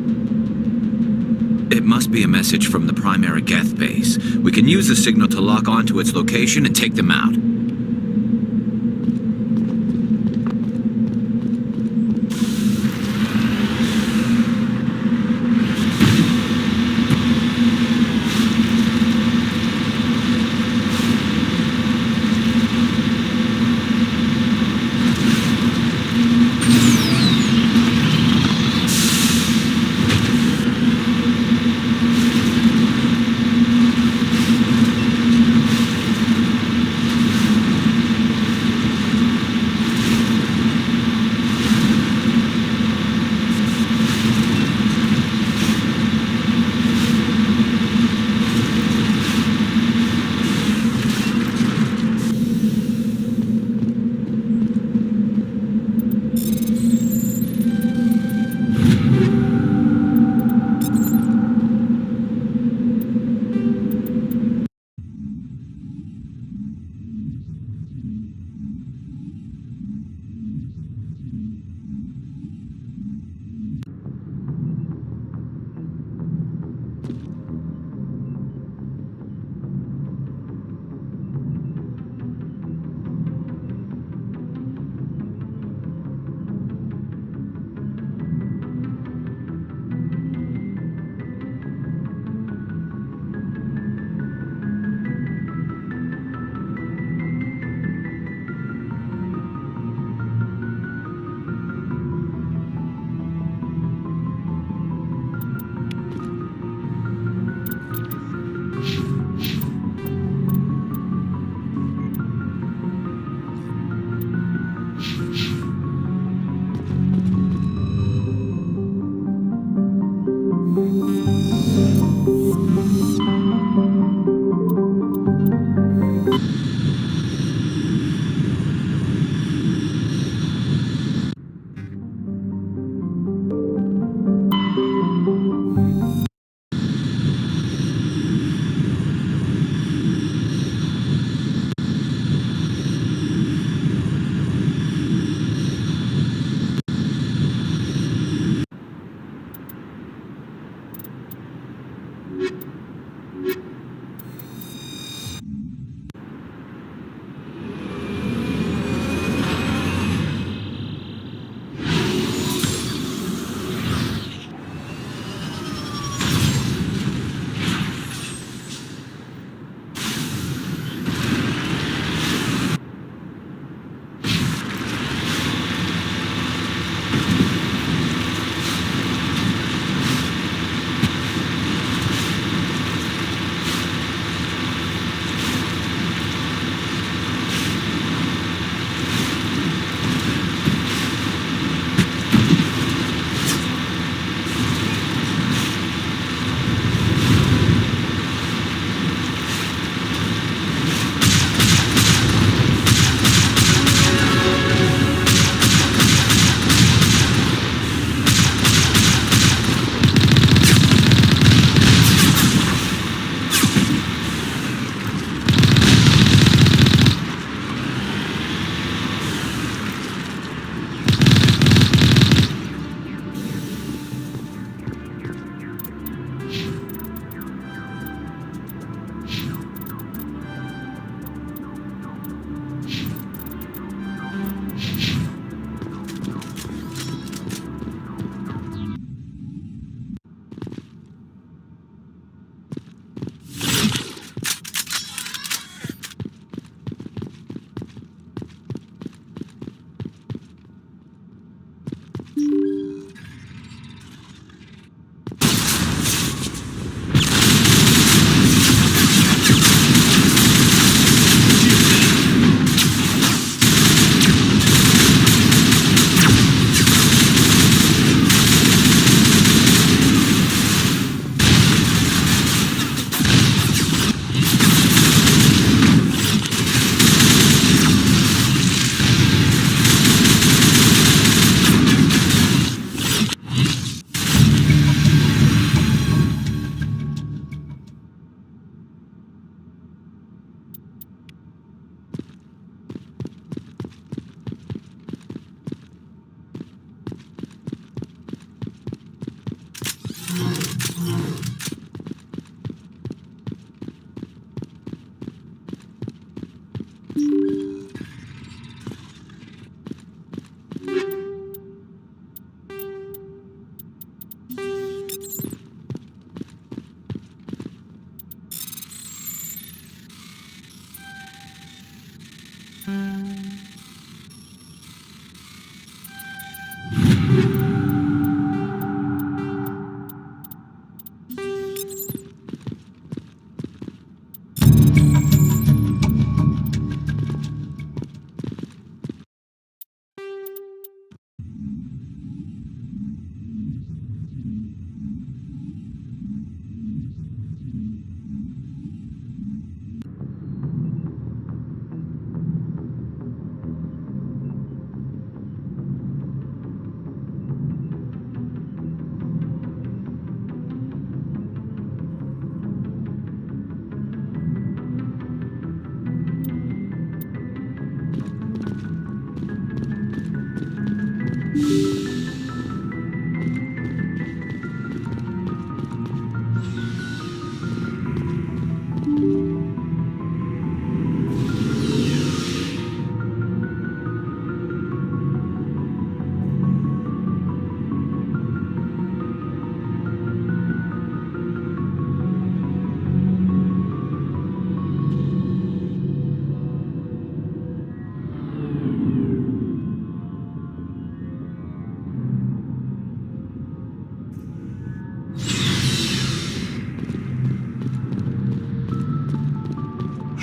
It must be a message from the primary Geth base. We can use the signal to lock onto its location and take them out.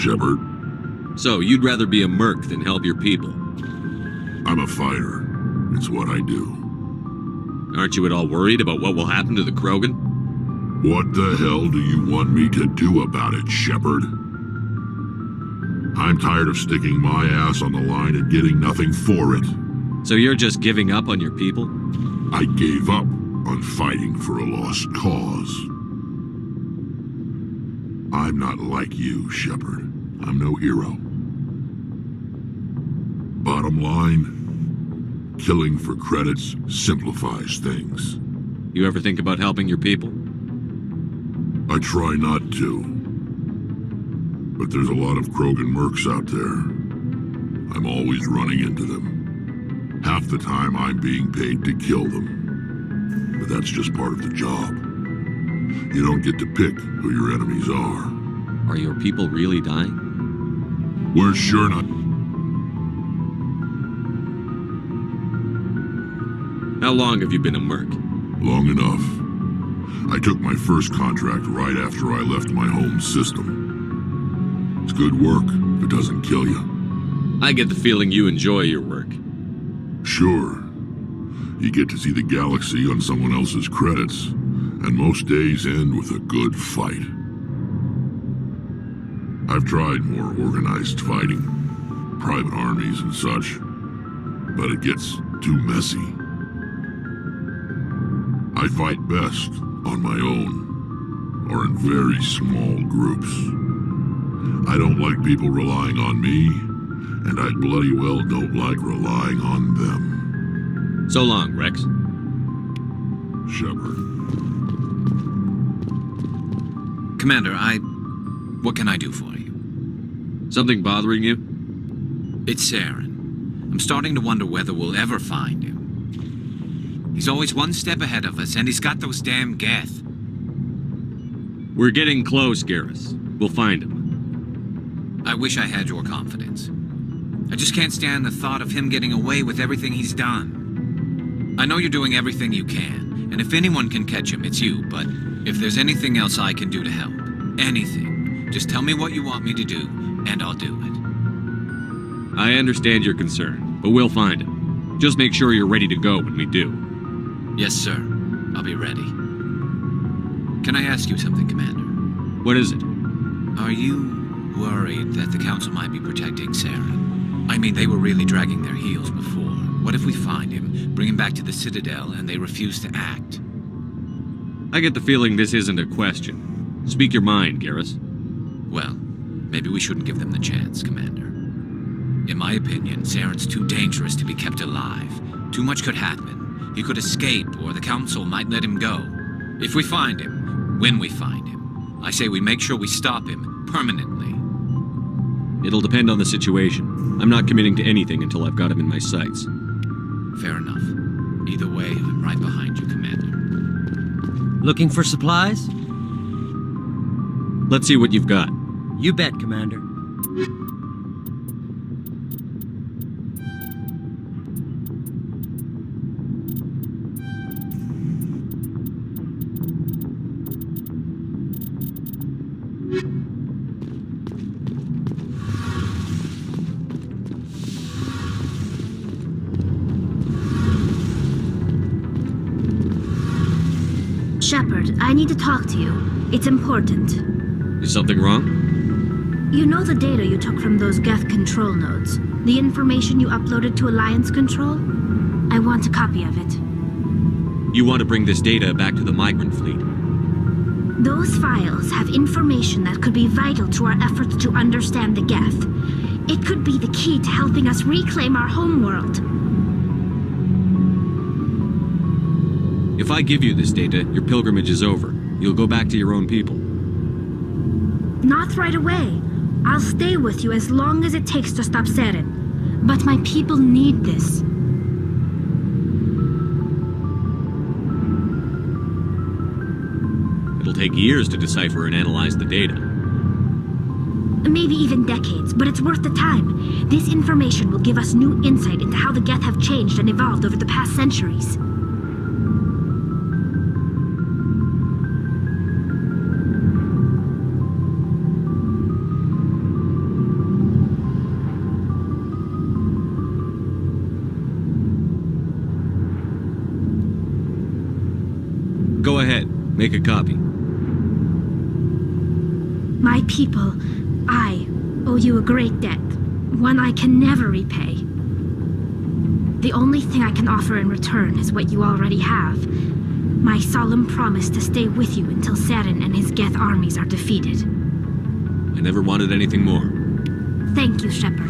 Shepard. So, you'd rather be a merc than help your people? I'm a fighter. It's what I do. Aren't you at all worried about what will happen to the Krogan? What the hell do you want me to do about it, Shepard? I'm tired of sticking my ass on the line and getting nothing for it. So you're just giving up on your people? I gave up on fighting for a lost cause. I'm not like you, Shepard. I'm no hero. Bottom line, killing for credits simplifies things. You ever think about helping your people? I try not to. But there's a lot of Krogan mercs out there. I'm always running into them. Half the time I'm being paid to kill them. But that's just part of the job. You don't get to pick who your enemies are. Are your people really dying? We're sure not. How long have you been a merc? Long enough. I took my first contract right after I left my home system. It's good work if it doesn't kill you. I get the feeling you enjoy your work. Sure. You get to see the galaxy on someone else's credits, and most days end with a good fight. I've tried more organized fighting, private armies and such, but it gets too messy. I fight best on my own, or in very small groups. I don't like people relying on me, and I bloody well don't like relying on them. So long, Rex. Shepard. Commander, what can I do for you? Something bothering you? It's Saren. I'm starting to wonder whether we'll ever find him. He's always one step ahead of us, and he's got those damn Geth. We're getting close, Garrus. We'll find him. I wish I had your confidence. I just can't stand the thought of him getting away with everything he's done. I know you're doing everything you can, and if anyone can catch him, it's you, but if there's anything else I can do to help, anything, just tell me what you want me to do, and I'll do it. I understand your concern, but we'll find him. Just make sure you're ready to go when we do. Yes, sir. I'll be ready. Can I ask you something, Commander? What is it? Are you worried that the Council might be protecting Saren? I mean, they were really dragging their heels before. What if we find him, bring him back to the Citadel, and they refuse to act? I get the feeling this isn't a question. Speak your mind, Garrus. Well, maybe we shouldn't give them the chance, Commander. In my opinion, Saren's too dangerous to be kept alive. Too much could happen. He could escape, or the Council might let him go. If we find him, when we find him, I say we make sure we stop him permanently. It'll depend on the situation. I'm not committing to anything until I've got him in my sights. Fair enough. Either way, I'm right behind you, Commander. Looking for supplies? Let's see what you've got. You bet, Commander. Shepard, I need to talk to you. It's important. Is something wrong? You know the data you took from those Geth control nodes? The information you uploaded to Alliance Control? I want a copy of it. You want to bring this data back to the migrant fleet? Those files have information that could be vital to our efforts to understand the Geth. It could be the key to helping us reclaim our homeworld. If I give you this data, your pilgrimage is over. You'll go back to your own people. Not right away. I'll stay with you as long as it takes to stop Saren. But my people need this. It'll take years to decipher and analyze the data. Maybe even decades, but it's worth the time. This information will give us new insight into how the Geth have changed and evolved over the past centuries. Go ahead. Make a copy. My people, I owe you a great debt, one I can never repay. The only thing I can offer in return is what you already have. My solemn promise to stay with you until Saren and his Geth armies are defeated. I never wanted anything more. Thank you, Shepard.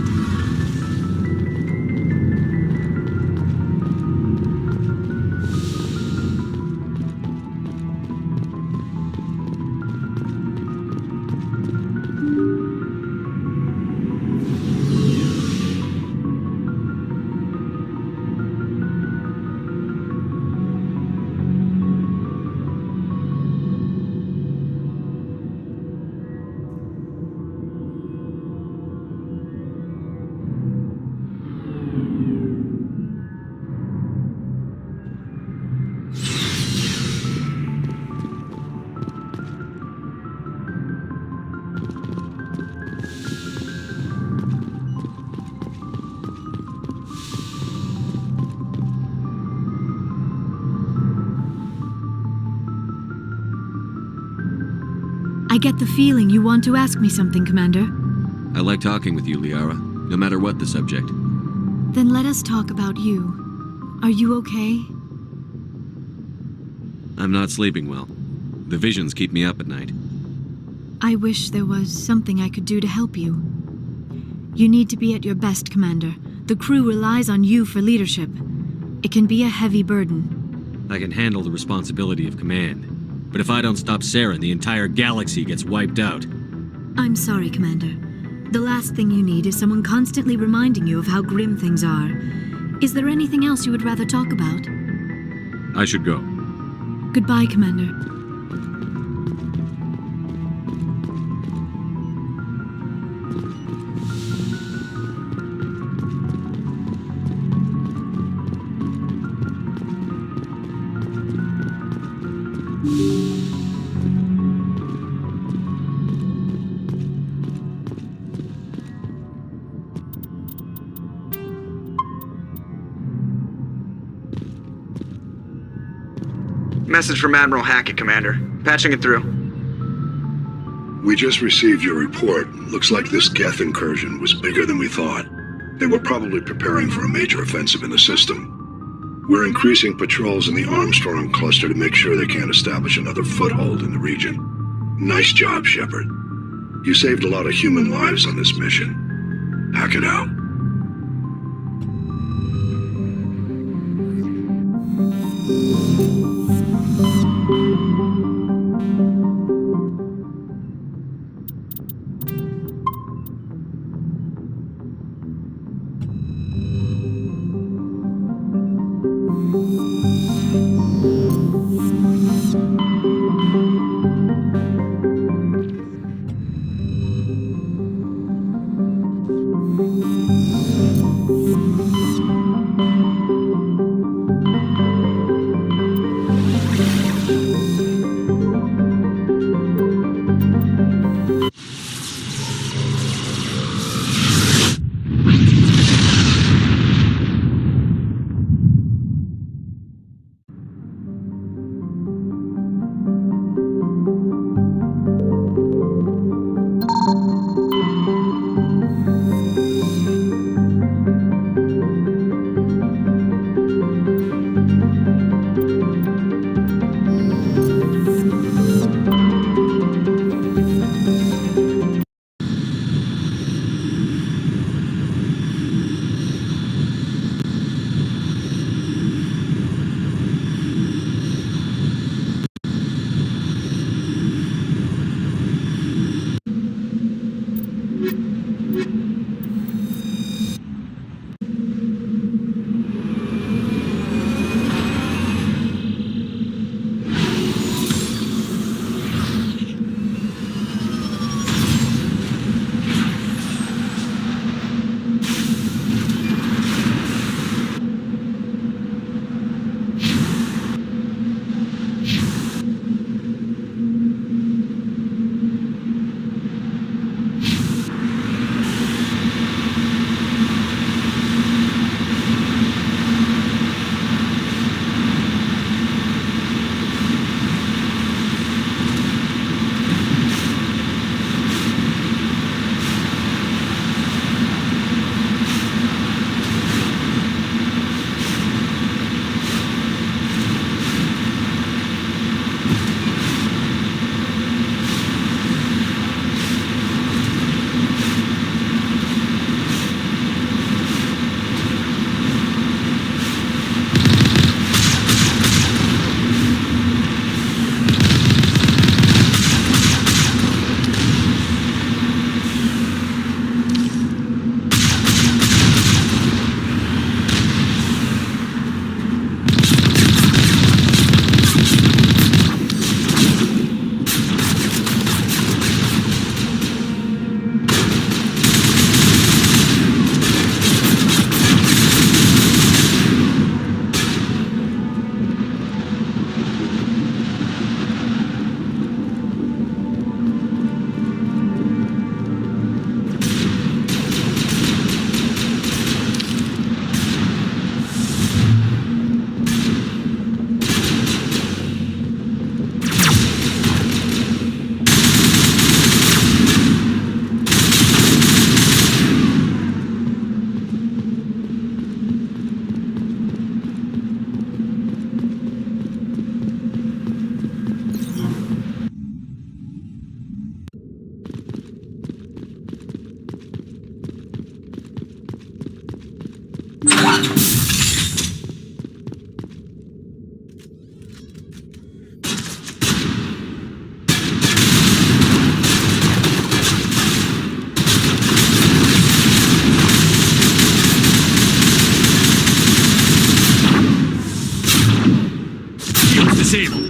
I get the feeling you want to ask me something, Commander. I like talking with you, Liara, no matter what the subject. Then let us talk about you. Are you okay? I'm not sleeping well. The visions keep me up at night. I wish there was something I could do to help you. You need to be at your best, Commander. The crew relies on you for leadership. It can be a heavy burden. I can handle the responsibility of command. But if I don't stop Saren, the entire galaxy gets wiped out. I'm sorry, Commander. The last thing you need is someone constantly reminding you of how grim things are. Is there anything else you would rather talk about? I should go. Goodbye, Commander. Message from Admiral Hackett, Commander. Patching it through. We just received your report. Looks like this Geth incursion was bigger than we thought. They were probably preparing for a major offensive in the system. We're increasing patrols in the Armstrong cluster to make sure they can't establish another foothold in the region. Nice job, Shepard. You saved a lot of human lives on this mission. Hackett out. Shields disabled.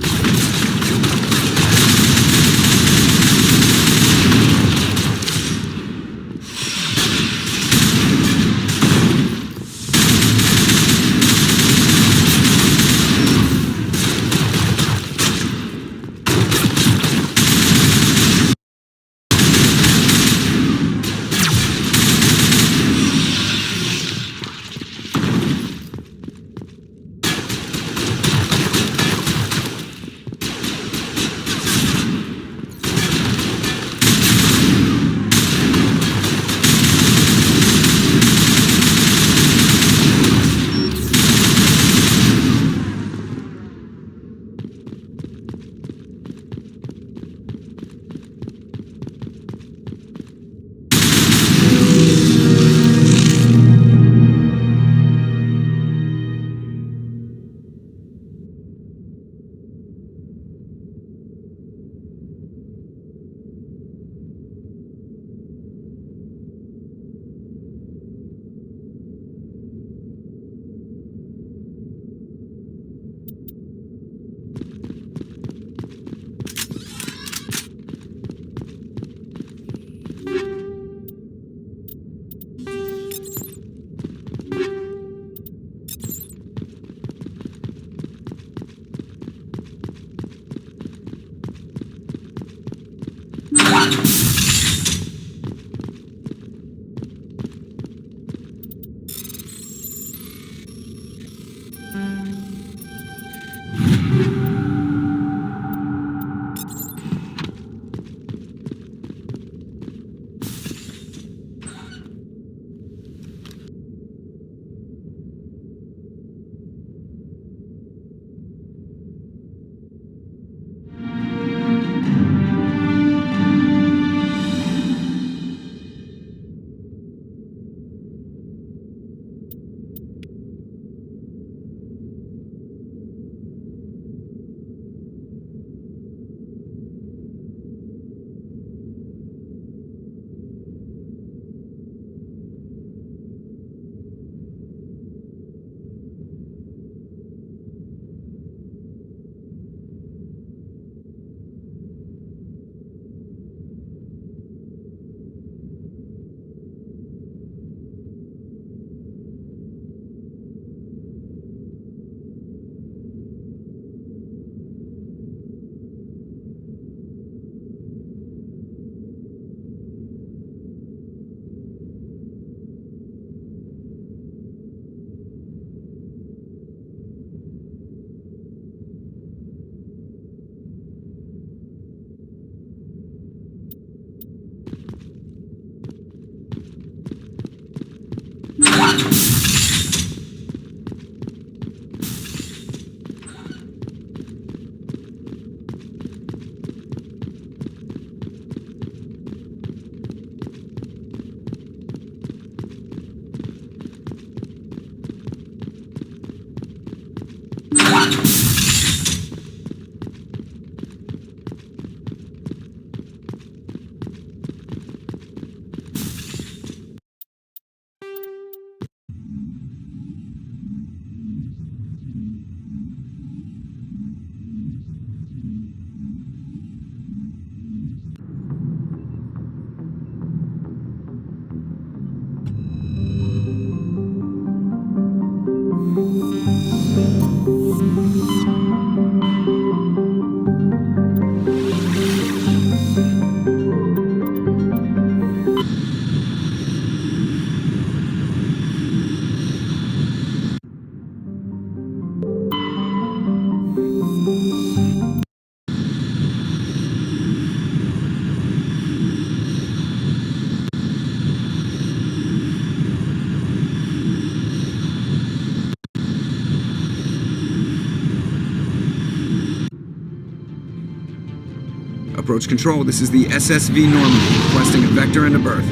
Approach control, this is the SSV Normandy, requesting a vector and a berth.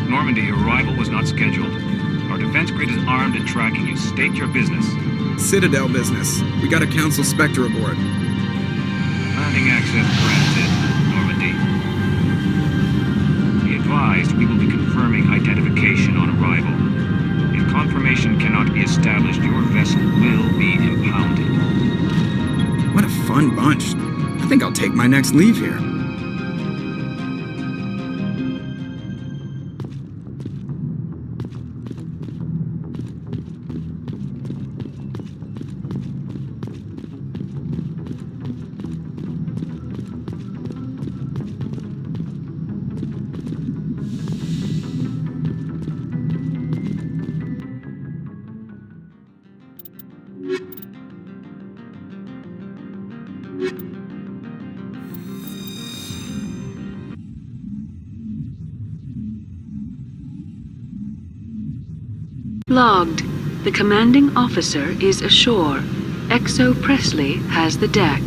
Normandy, your arrival was not scheduled. Our defense grid is armed and tracking you. State your business. Citadel business. We got a Council Spectre aboard. Landing access granted, Normandy. Be advised, we will be confirming identification on arrival. If confirmation cannot be established, your vessel will be impounded. What a fun bunch. I think I'll take my next leave here. Logged. The commanding officer is ashore. XO Presley has the deck.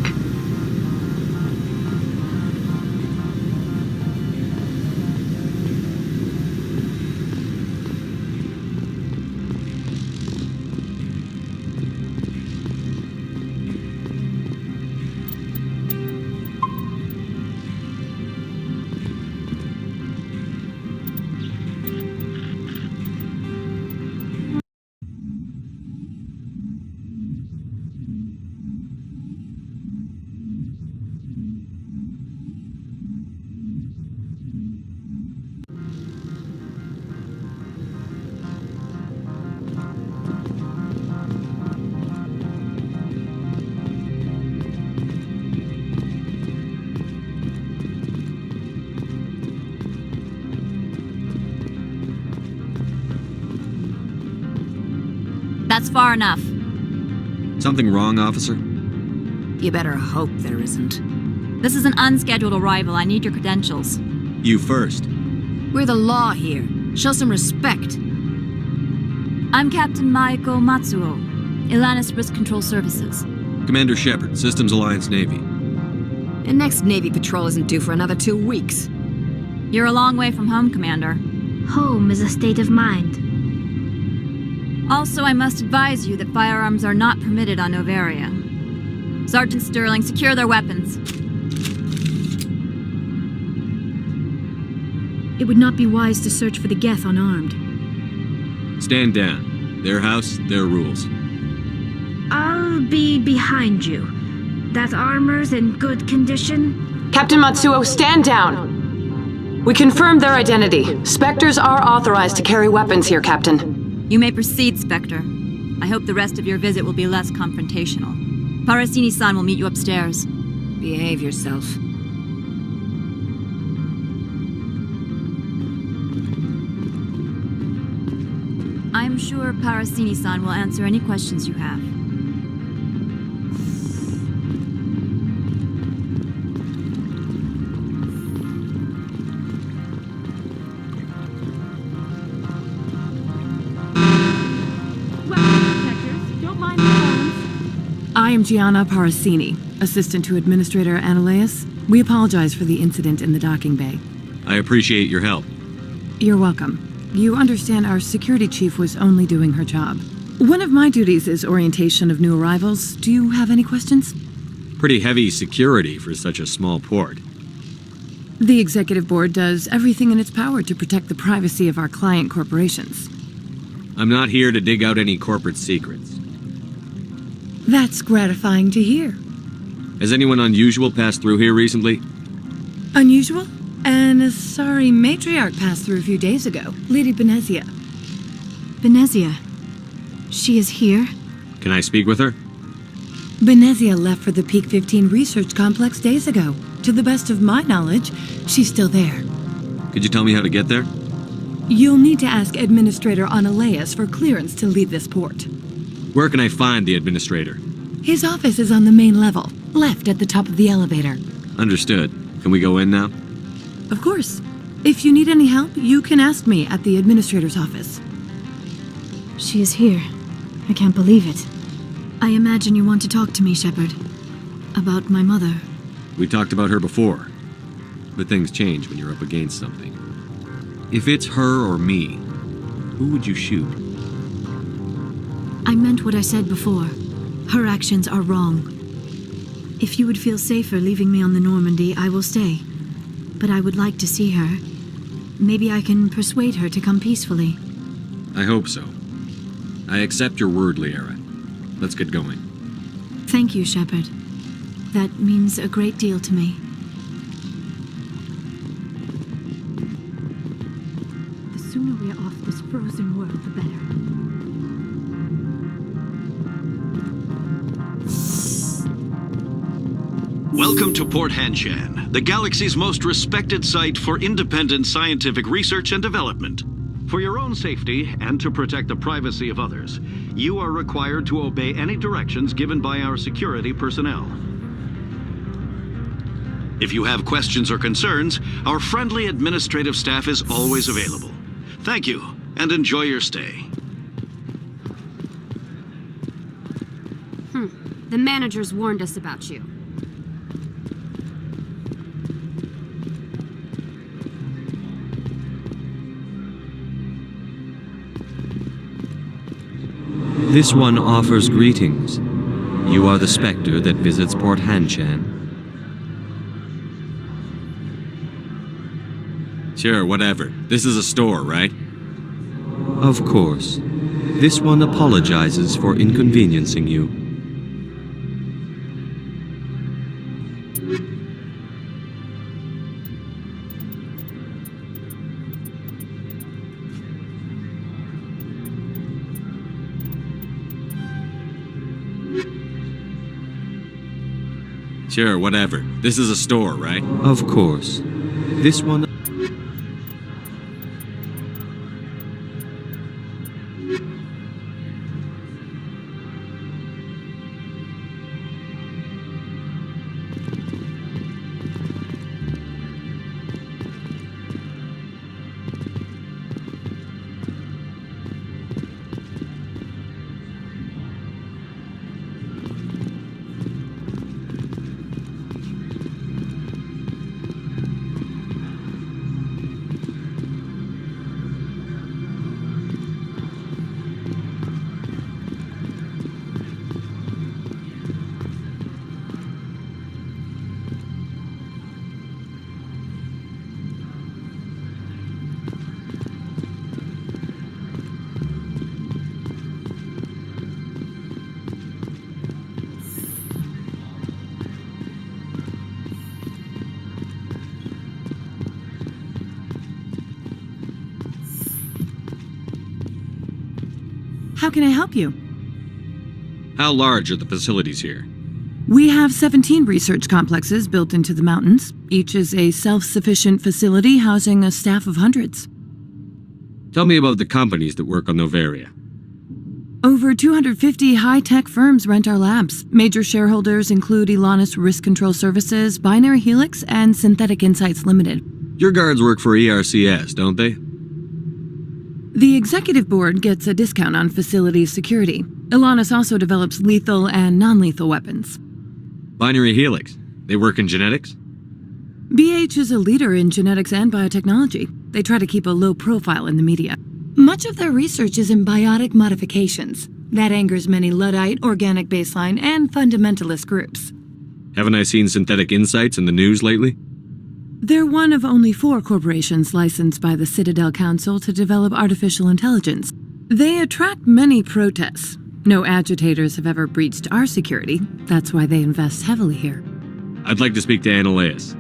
That's far enough. Something wrong, officer? You better hope there isn't. This is an unscheduled arrival. I need your credentials. You first. We're the law here. Show some respect. I'm Captain Maiko Matsuo, Ilanis Risk Control Services. Commander Shepard, Systems Alliance Navy. And next Navy patrol isn't due for another 2 weeks. You're a long way from home, Commander. Home is a state of mind. Also, I must advise you that firearms are not permitted on Noveria. Sergeant Sterling, secure their weapons. It would not be wise to search for the Geth unarmed. Stand down. Their house, their rules. I'll be behind you. That armor's in good condition? Captain Matsuo, stand down! We confirmed their identity. Spectres are authorized to carry weapons here, Captain. You may proceed, Spectre. I hope the rest of your visit will be less confrontational. Parasini-san will meet you upstairs. Behave yourself. I'm sure Parasini-san will answer any questions you have. I am Gianna Parasini, assistant to Administrator Ananias. We apologize for the incident in the docking bay. I appreciate your help. You're welcome. You understand our security chief was only doing her job. One of my duties is orientation of new arrivals. Do you have any questions? Pretty heavy security for such a small port. The executive board does everything in its power to protect the privacy of our client corporations. I'm not here to dig out any corporate secrets. That's gratifying to hear. Has anyone unusual passed through here recently? Unusual? And a sorry matriarch passed through a few days ago. Lady Benezia. Benezia? She is here? Can I speak with her? Benezia left for the Peak 15 research complex days ago. To the best of my knowledge, she's still there. Could you tell me how to get there? You'll need to ask Administrator Ananias for clearance to leave this port. Where can I find the administrator? His office is on the main level, left at the top of the elevator. Understood. Can we go in now? Of course. If you need any help, you can ask me at the administrator's office. She is here. I can't believe it. I imagine you want to talk to me, Shepard. About my mother. We talked about her before. But things change when you're up against something. If it's her or me, who would you shoot? I meant what I said before. Her actions are wrong. If you would feel safer leaving me on the Normandy, I will stay. But I would like to see her. Maybe I can persuade her to come peacefully. I hope so. I accept your word, Liara. Let's get going. Thank you, Shepard. That means a great deal to me. The sooner we are off this frozen world, the better. Welcome to Port Hanshan, the galaxy's most respected site for independent scientific research and development. For your own safety and to protect the privacy of others, you are required to obey any directions given by our security personnel. If you have questions or concerns, our friendly administrative staff is always available. Thank you, and enjoy your stay. The managers warned us about you. This one offers greetings. You are the specter that visits Port Hanshan. Sure, whatever. This is a store, right? Of course. This one apologizes for inconveniencing you. Sure, whatever. This is a store, right? Of course. This one... How can I help you? How large are the facilities here? We have 17 research complexes built into the mountains. Each is a self-sufficient facility housing a staff of hundreds. Tell me about the companies that work on Noveria. Over 250 high-tech firms rent our labs. Major shareholders include Elanus Risk Control Services, Binary Helix, and Synthetic Insights Limited. Your guards work for ERCS, don't they? The executive board gets a discount on facility security. Elanus also develops lethal and non-lethal weapons. Binary Helix. They work in genetics? BH is a leader in genetics and biotechnology. They try to keep a low profile in the media. Much of their research is in biotic modifications. That angers many Luddite, organic baseline, and fundamentalist groups. Haven't I seen Synthetic Insights in the news lately? They're one of only 4 corporations licensed by the Citadel Council to develop artificial intelligence. They attract many protests. No agitators have ever breached our security. That's why they invest heavily here. I'd like to speak to Ananias.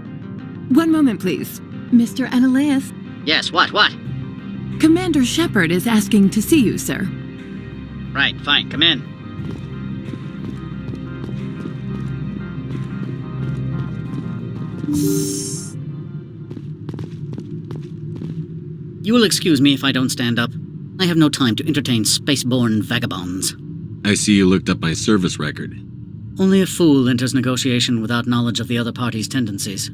One moment, please. Mr. Ananias? Yes, what? Commander Shepard is asking to see you, sir. Right, fine, come in. You will excuse me if I don't stand up. I have no time to entertain spaceborne vagabonds. I see you looked up my service record. Only a fool enters negotiation without knowledge of the other party's tendencies.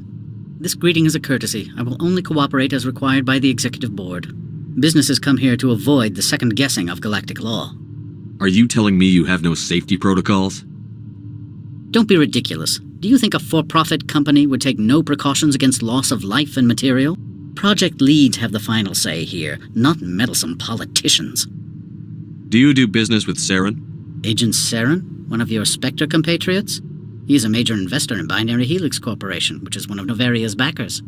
This greeting is a courtesy. I will only cooperate as required by the executive board. Businesses come here to avoid the second guessing of galactic law. Are you telling me you have no safety protocols? Don't be ridiculous. Do you think a for-profit company would take no precautions against loss of life and material? Project leads have the final say here, not meddlesome politicians. Do you do business with Saren? Agent Saren? One of your Spectre compatriots? He is a major investor in Binary Helix Corporation, which is one of Novaria's backers.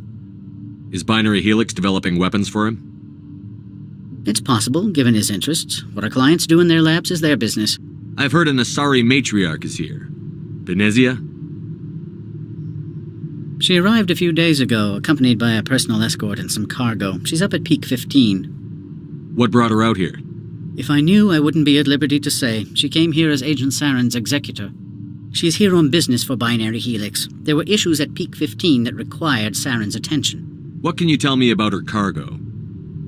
Is Binary Helix developing weapons for him? It's possible, given his interests. What our clients do in their labs is their business. I've heard an Asari matriarch is here. Benezia? She arrived a few days ago, accompanied by a personal escort and some cargo. She's up at Peak 15. What brought her out here? If I knew, I wouldn't be at liberty to say. She came here as Agent Saren's executor. She is here on business for Binary Helix. There were issues at Peak 15 that required Saren's attention. What can you tell me about her cargo?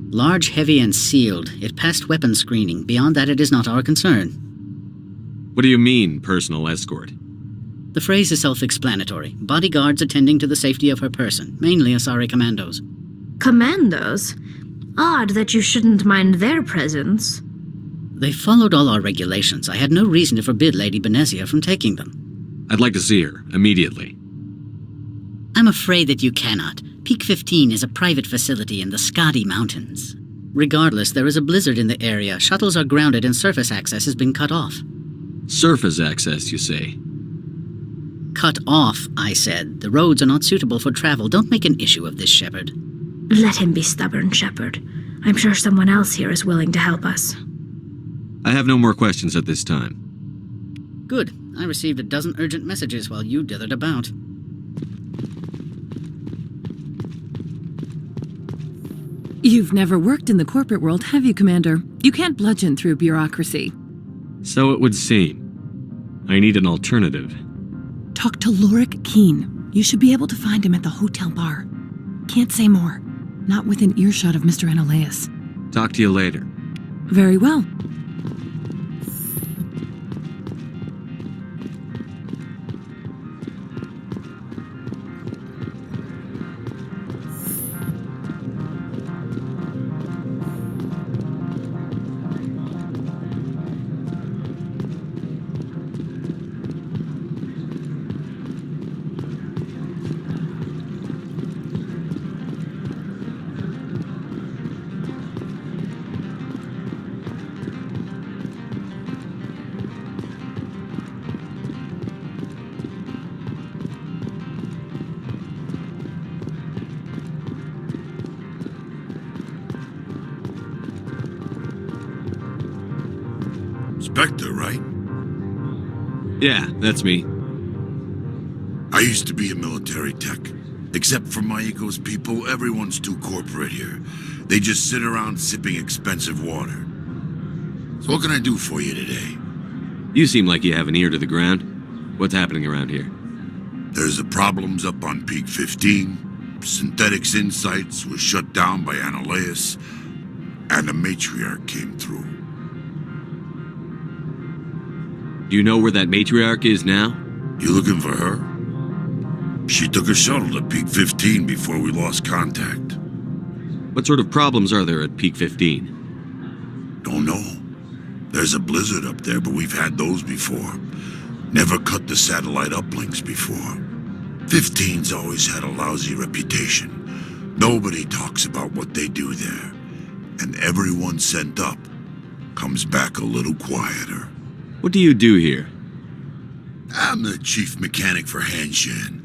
Large, heavy, and sealed. It passed weapons screening. Beyond that, it is not our concern. What do you mean, personal escort? The phrase is self-explanatory. Bodyguards attending to the safety of her person, mainly Asari commandos. Commandos? Odd that you shouldn't mind their presence. They followed all our regulations. I had no reason to forbid Lady Benezia from taking them. I'd like to see her, immediately. I'm afraid that you cannot. Peak 15 is a private facility in the Skadi Mountains. Regardless, there is a blizzard in the area. Shuttles are grounded and surface access has been cut off. Surface access, you say? Cut off, I said. The roads are not suitable for travel. Don't make an issue of this, Shepard. Let him be stubborn, Shepard. I'm sure someone else here is willing to help us. I have no more questions at this time. Good. I received a dozen urgent messages while you dithered about. You've never worked in the corporate world, have you, Commander? You can't bludgeon through bureaucracy. So it would seem. I need an alternative. Talk to Lorik Keene. You should be able to find him at the hotel bar. Can't say more. Not within earshot of Mr. Analaeus. Talk to you later. Very well. Spectre, right? Yeah, that's me. I used to be a military tech. Except for my ego's people, everyone's too corporate here. They just sit around sipping expensive water. So what can I do for you today? You seem like you have an ear to the ground. What's happening around here? There's the problems up on Peak 15. Synthetics Insights was shut down by Analaeus. And the matriarch came through. Do you know where that matriarch is now? You looking for her? She took a shuttle to Peak 15 before we lost contact. What sort of problems are there at Peak 15? Don't know. There's a blizzard up there, but we've had those before. Never cut the satellite uplinks before. 15's always had a lousy reputation. Nobody talks about what they do there. And everyone sent up comes back a little quieter. What do you do here? I'm the chief mechanic for Hanshan.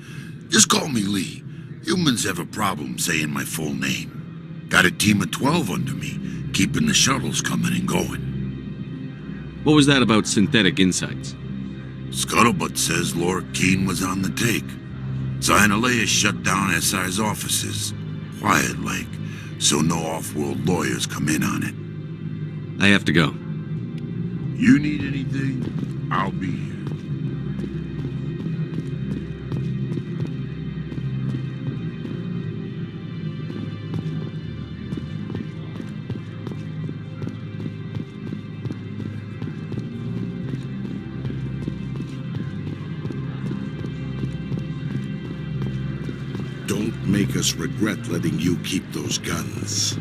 Just call me Lee. Humans have a problem saying my full name. Got a team of 12 under me, keeping the shuttles coming and going. What was that about Synthetic Insights? Scuttlebutt says Lorik Keene was on the take. Analaeus shut down SI's offices. Quiet-like, so no off-world lawyers come in on it. I have to go. You need anything, I'll be here. Don't make us regret letting you keep those guns.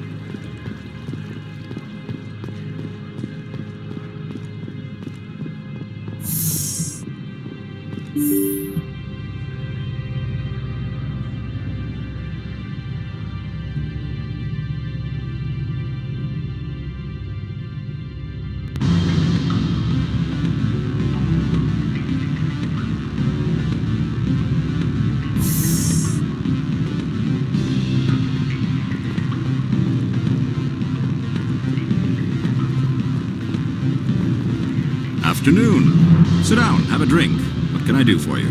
Afternoon. Sit down, have a drink. What can I do for you?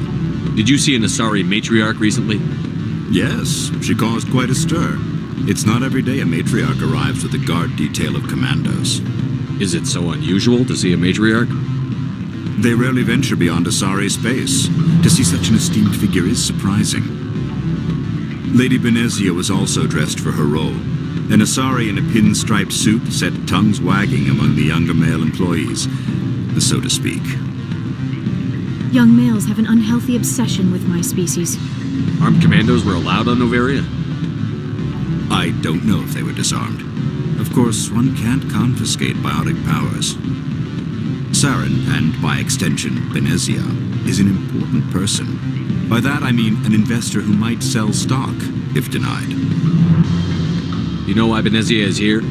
Did you see an Asari matriarch recently? Yes, she caused quite a stir. It's not every day a matriarch arrives with a guard detail of commandos. Is it so unusual to see a matriarch? They rarely venture beyond Asari space. To see such an esteemed figure is surprising. Lady Benezia was also dressed for her role. An Asari in a pinstriped suit set tongues wagging among the younger male employees, so to speak. Young males have an unhealthy obsession with my species. Armed commandos were allowed on Noveria? I don't know if they were disarmed. Of course, one can't confiscate biotic powers. Saren, and by extension, Benezia, is an important person. By that I mean an investor who might sell stock, if denied. You know why Benezia is here?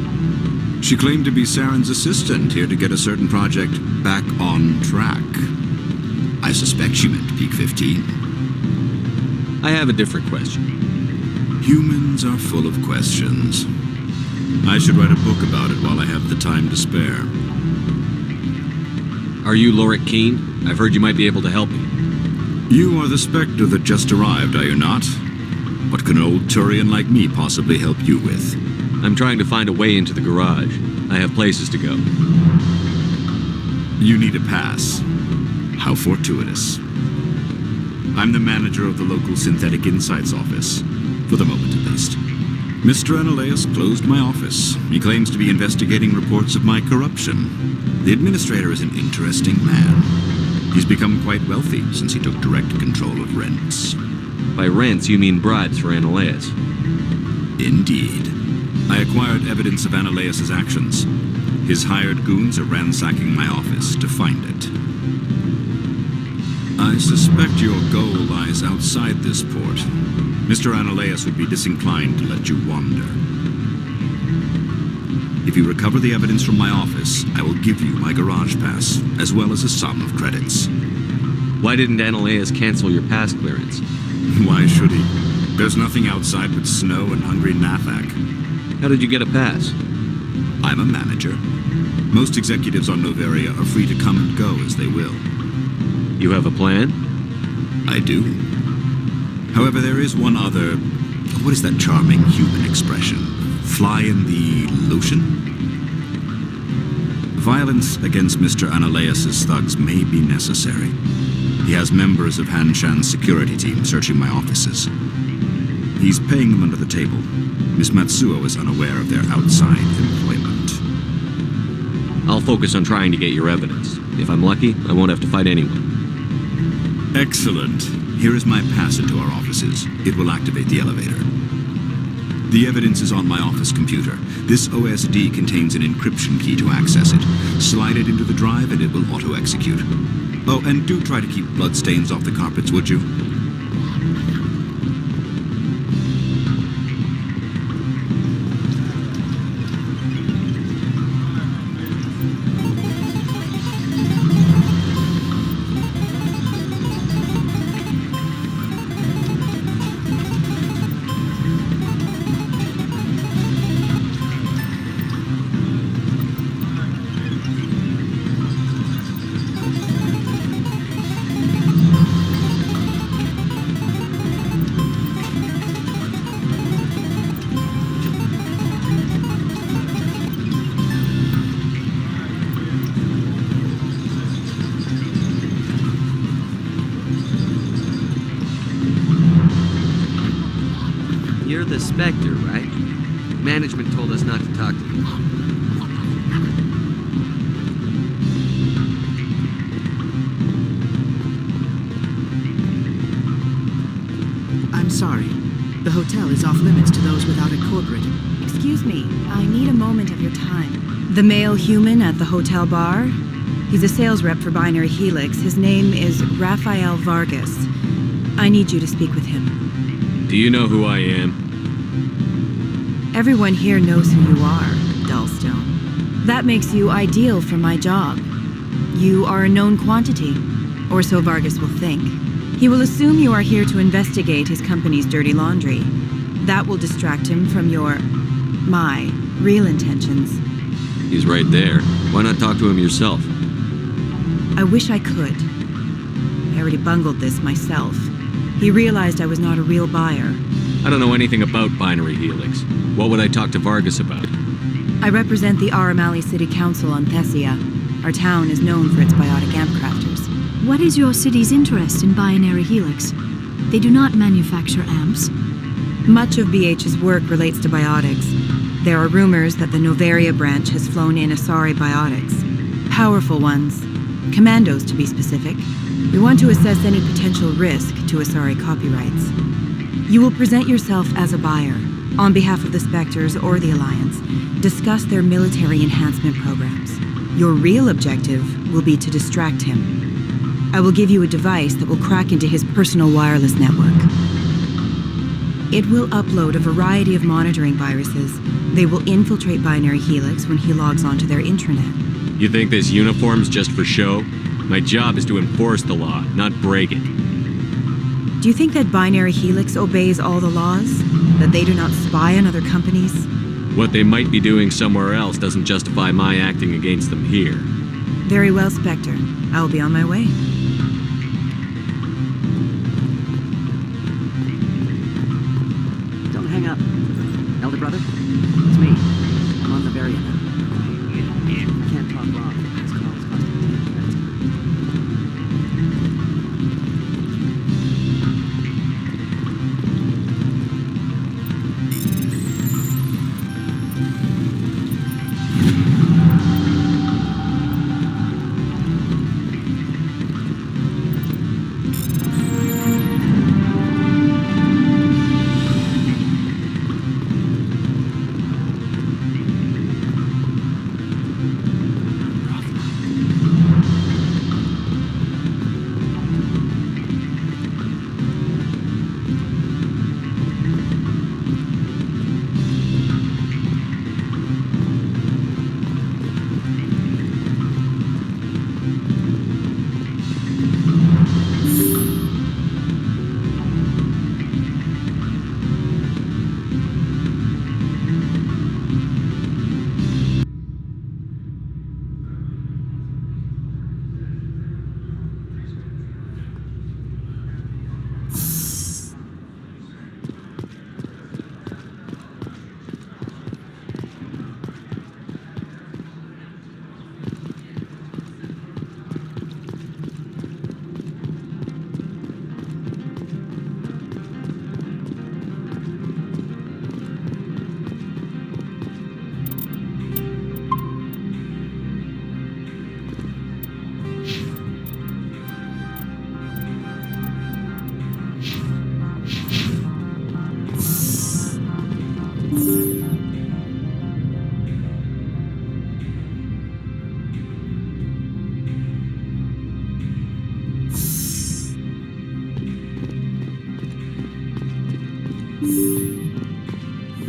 She claimed to be Saren's assistant, here to get a certain project back on track. I suspect she meant Peak 15. I have a different question. Humans are full of questions. I should write a book about it while I have the time to spare. Are you Lorik Keen? I've heard you might be able to help me. You are the Spectre that just arrived, are you not? What can an old Turian like me possibly help you with? I'm trying to find a way into the garage. I have places to go. You need a pass. How fortuitous. I'm the manager of the local Synthetic Insights office. For the moment, at least. Mr. Analaeus closed my office. He claims to be investigating reports of my corruption. The administrator is an interesting man. He's become quite wealthy since he took direct control of rents. By rents, you mean bribes for Analaeus? Indeed. I acquired evidence of Analaeus' actions. His hired goons are ransacking my office to find it. I suspect your goal lies outside this port. Mr. Analaeus would be disinclined to let you wander. If you recover the evidence from my office, I will give you my garage pass, as well as a sum of credits. Why didn't Analaeus cancel your pass clearance? Why should he? There's nothing outside but snow and hungry Nathak. How did you get a pass? I'm a manager. Most executives on Noveria are free to come and go as they will. You have a plan? I do. However, there is one other... What is that charming human expression? Fly in the lotion? Violence against Mr. Analaeus' thugs may be necessary. He has members of Hanshan's security team searching my offices. He's paying them under the table. Miss Matsuo is unaware of their outside employment. I'll focus on trying to get your evidence. If I'm lucky, I won't have to fight anyone. Excellent. Here is my pass into our offices. It will activate the elevator. The evidence is on my office computer. This OSD contains an encryption key to access it. Slide it into the drive and it will auto-execute. Oh, and do try to keep bloodstains off the carpets, would you? You're the Spectre, right? Management told us not to talk to you. I'm sorry. The hotel is off limits to those without a corporate. Excuse me, I need a moment of your time. The male human at the hotel bar? He's a sales rep for Binary Helix. His name is Rafael Vargas. I need you to speak with him. Do you know who I am? Everyone here knows who you are, Dullstone. That makes you ideal for my job. You are a known quantity, or so Vargas will think. He will assume you are here to investigate his company's dirty laundry. That will distract him from my real intentions. He's right there. Why not talk to him yourself? I wish I could. I already bungled this myself. He realized I was not a real buyer. I don't know anything about Binary Helix. What would I talk to Vargas about? I represent the Aramali City Council on Thessia. Our town is known for its biotic amp crafters. What is your city's interest in Binary Helix? They do not manufacture amps. Much of BH's work relates to biotics. There are rumors that the Noveria branch has flown in Asari biotics. Powerful ones. Commandos, to be specific. We want to assess any potential risk to Asari copyrights. You will present yourself as a buyer, on behalf of the Spectres or the Alliance. Discuss their military enhancement programs. Your real objective will be to distract him. I will give you a device that will crack into his personal wireless network. It will upload a variety of monitoring viruses. They will infiltrate Binary Helix when he logs onto their intranet. You think this uniform's just for show? My job is to enforce the law, not break it. Do you think that Binary Helix obeys all the laws? That they do not spy on other companies? What they might be doing somewhere else doesn't justify my acting against them here. Very well, Spectre. I will be on my way. Don't hang up. Elder brother? It's me. I'm on the Varia now. You can't talk wrong. This call is costing 10 credits.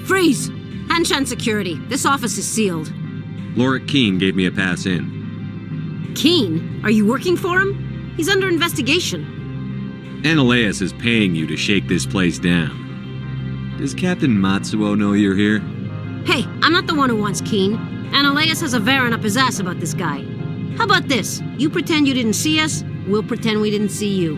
Freeze! Hanshan Security. This office is sealed. Lorik Keene gave me a pass in. Keene? Are you working for him? He's under investigation. Ananias is paying you to shake this place down. Does Captain Matsuo know you're here? Hey, I'm not the one who wants Keene. Ananias has a Varen up his ass about this guy. How about this? You pretend you didn't see us, we'll pretend we didn't see you.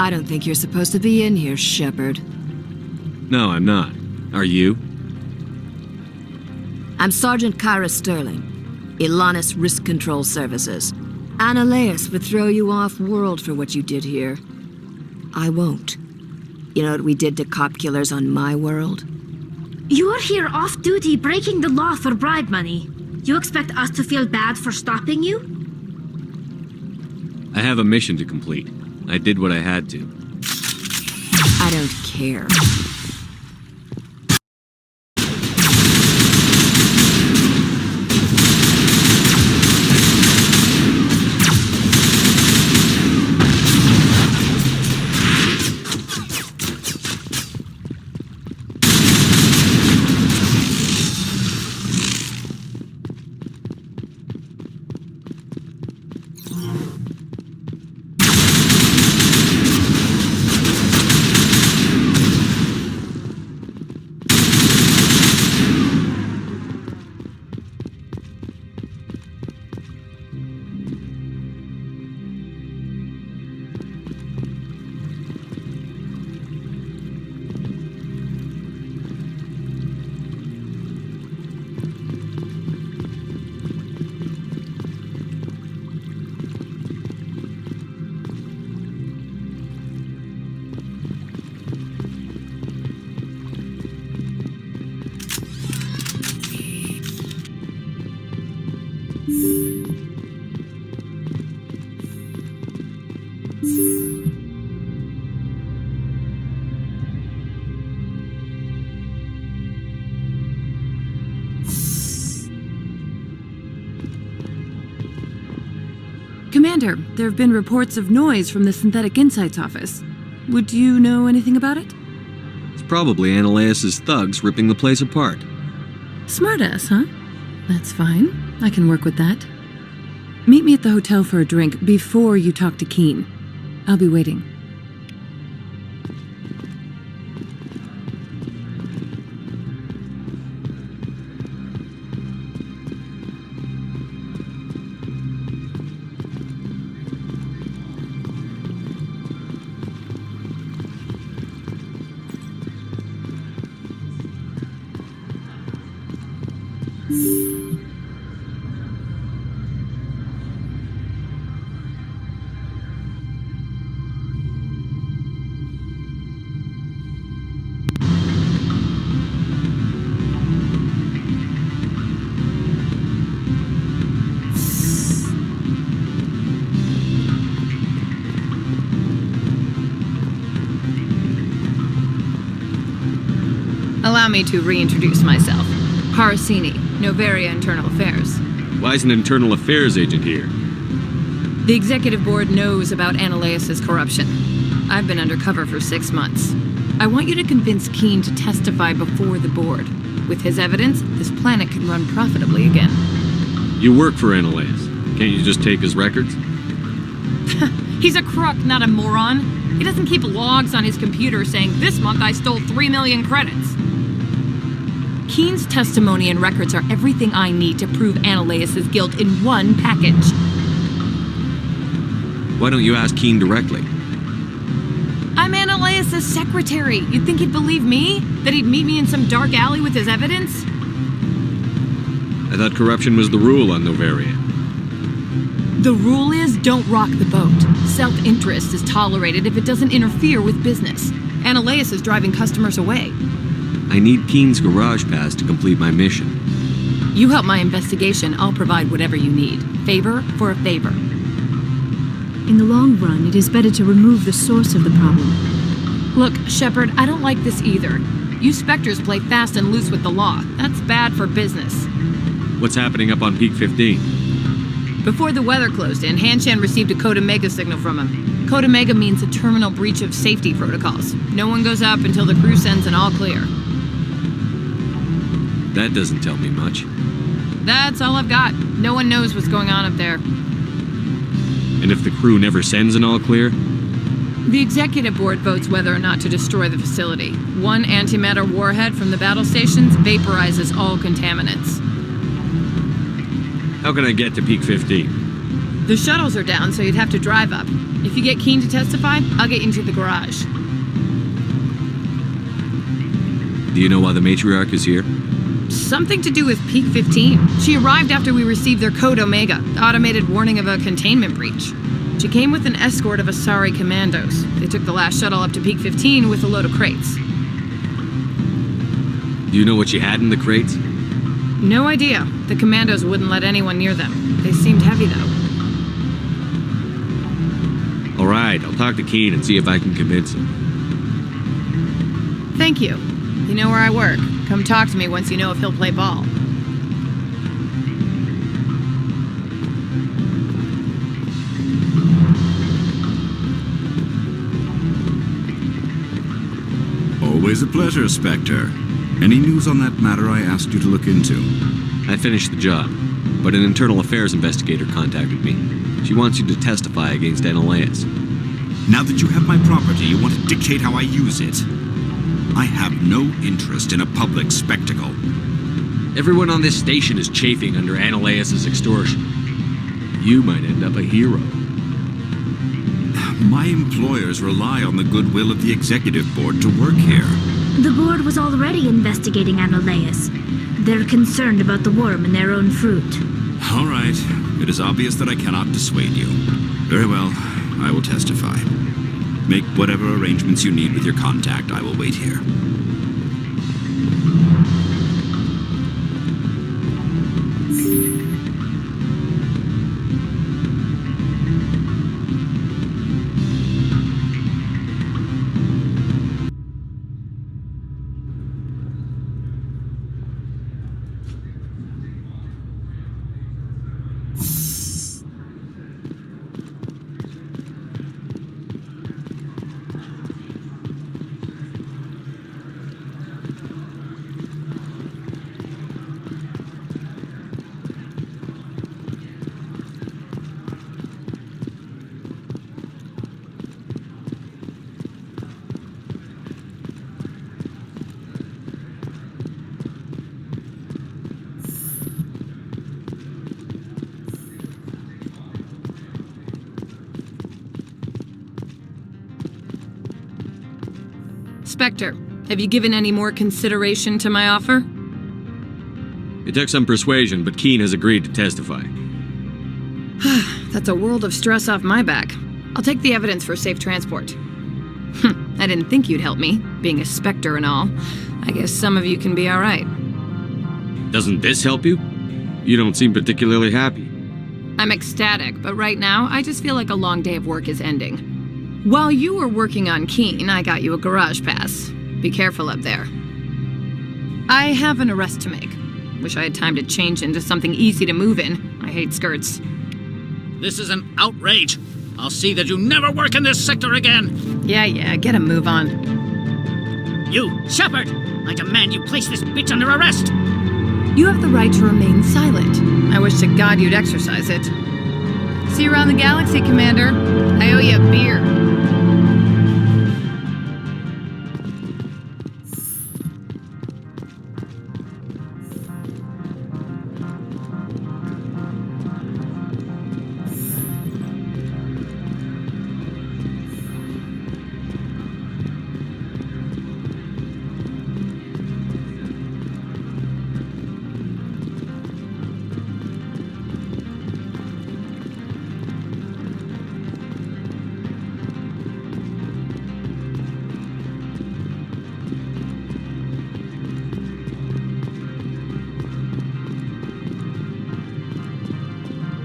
I don't think you're supposed to be in here, Shepard. No, I'm not. Are you? I'm Sergeant Kyra Sterling, Ilanis Risk Control Services. Annaleus would throw you off-world for what you did here. I won't. You know what we did to cop killers on my world? You're here off-duty breaking the law for bribe money. You expect us to feel bad for stopping you? I have a mission to complete. I did what I had to. I don't care. Commander, there have been reports of noise from the Synthetic Insights office. Would you know anything about it? It's probably Annaleus' thugs ripping the place apart. Smartass, huh? That's fine. I can work with that. Meet me at the hotel for a drink before you talk to Keen. I'll be waiting. Allow me to reintroduce myself. Parasini, Novaria Internal Affairs. Why is an internal affairs agent here? The executive board knows about Annaleus' corruption. I've been undercover for 6 months. I want you to convince Keen to testify before the board. With his evidence, this planet can run profitably again. You work for Annaleus. Can't you just take his records? He's a crook, not a moron. He doesn't keep logs on his computer saying, "This month I stole 3 million credits." Keen's testimony and records are everything I need to prove Annaleus' guilt in one package. Why don't you ask Keen directly? I'm Annaleus' secretary. You'd think he'd believe me? That he'd meet me in some dark alley with his evidence? I thought corruption was the rule on Novaria. The rule is, don't rock the boat. Self-interest is tolerated if it doesn't interfere with business. Annaleus is driving customers away. I need Keen's garage pass to complete my mission. You help my investigation, I'll provide whatever you need. Favor for a favor. In the long run, it is better to remove the source of the problem. Look, Shepard, I don't like this either. You Spectres play fast and loose with the law. That's bad for business. What's happening up on Peak 15? Before the weather closed in, Hanshan received a Code Omega signal from him. Code Omega means a terminal breach of safety protocols. No one goes up until the crew sends an all clear. That doesn't tell me much. That's all I've got. No one knows what's going on up there. And if the crew never sends an all clear? The executive board votes whether or not to destroy the facility. One antimatter warhead from the battle stations vaporizes all contaminants. How can I get to Peak 15? The shuttles are down, so you'd have to drive up. If you get Keen to testify, I'll get you into the garage. Do you know why the matriarch is here? Something to do with Peak 15. She arrived after we received their Code Omega, the automated warning of a containment breach. She came with an escort of Asari commandos. They took the last shuttle up to Peak 15 with a load of crates. Do you know what she had in the crates? No idea. The commandos wouldn't let anyone near them. They seemed heavy, though. All right, I'll talk to Keen and see if I can convince him. Thank you. You know where I work. Come talk to me once you know if he'll play ball. Always a pleasure, Spectre. Any news on that matter I asked you to look into? I finished the job, but an internal affairs investigator contacted me. She wants you to testify against Analaeus. Now that you have my property, you want to dictate how I use it. I have no interest in a public spectacle. Everyone on this station is chafing under Analaeus' extortion. You might end up a hero. My employers rely on the goodwill of the executive board to work here. The board was already investigating Analaeus. They're concerned about the worm in their own fruit. All right. It is obvious that I cannot dissuade you. Very well. I will testify. Make whatever arrangements you need with your contact. I will wait here. Spectre, have you given any more consideration to my offer? It took some persuasion, but Keen has agreed to testify. That's a world of stress off my back. I'll take the evidence for safe transport. I didn't think you'd help me, being a Spectre and all. I guess some of you can be alright. Doesn't this help you? You don't seem particularly happy. I'm ecstatic, but right now, I just feel like a long day of work is ending. While you were working on Keen, I got you a garage pass. Be careful up there. I have an arrest to make. Wish I had time to change into something easy to move in. I hate skirts. This is an outrage. I'll see that you never work in this sector again. Yeah, get a move on. You, Shepard! I demand you place this bitch under arrest! You have the right to remain silent. I wish to God you'd exercise it. See you around the galaxy, Commander. I owe you a beer.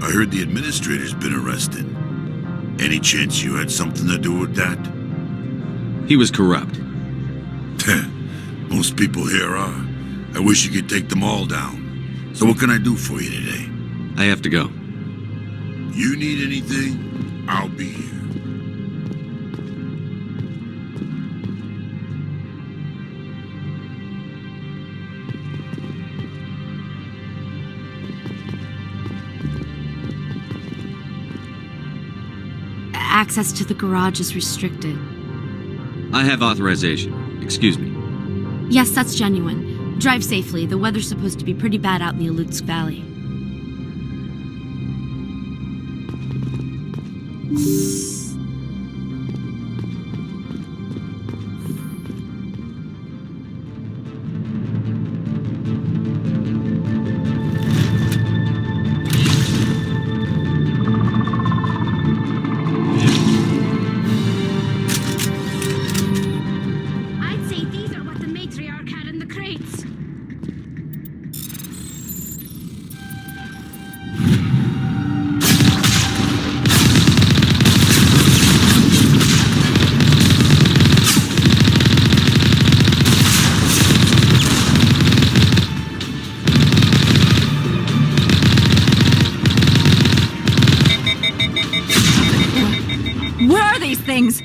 I heard the administrator's been arrested. Any chance you had something to do with that? He was corrupt. Most people here are. I wish you could take them all down. So what can I do for you today? I have to go. You need anything, I'll be here. Access to the garage is restricted. I have authorization. Excuse me. Yes, that's genuine. Drive safely. The weather's supposed to be pretty bad out in the Alutsk Valley. I'd say these are what the matriarch had in the crates. Where are these things?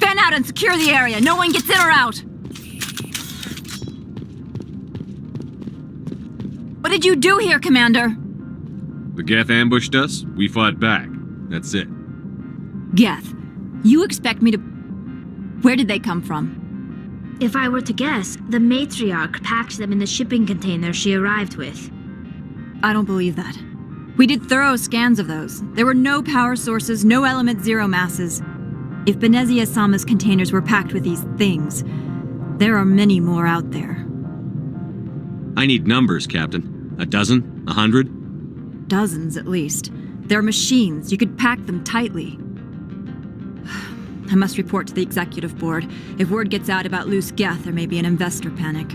Fan out and secure the area. No one gets in or out. What did you do here, Commander? The Geth ambushed us. We fought back. That's it. Geth, you expect me to... Where did they come from? If I were to guess, the matriarch packed them in the shipping container she arrived with. I don't believe that. We did thorough scans of those. There were no power sources, no element zero masses. If Benezia Sama's containers were packed with these things, there are many more out there. I need numbers, Captain. A dozen? 100? Dozens, at least. They're machines. You could pack them tightly. I must report to the executive board. If word gets out about loose Geth, there may be an investor panic.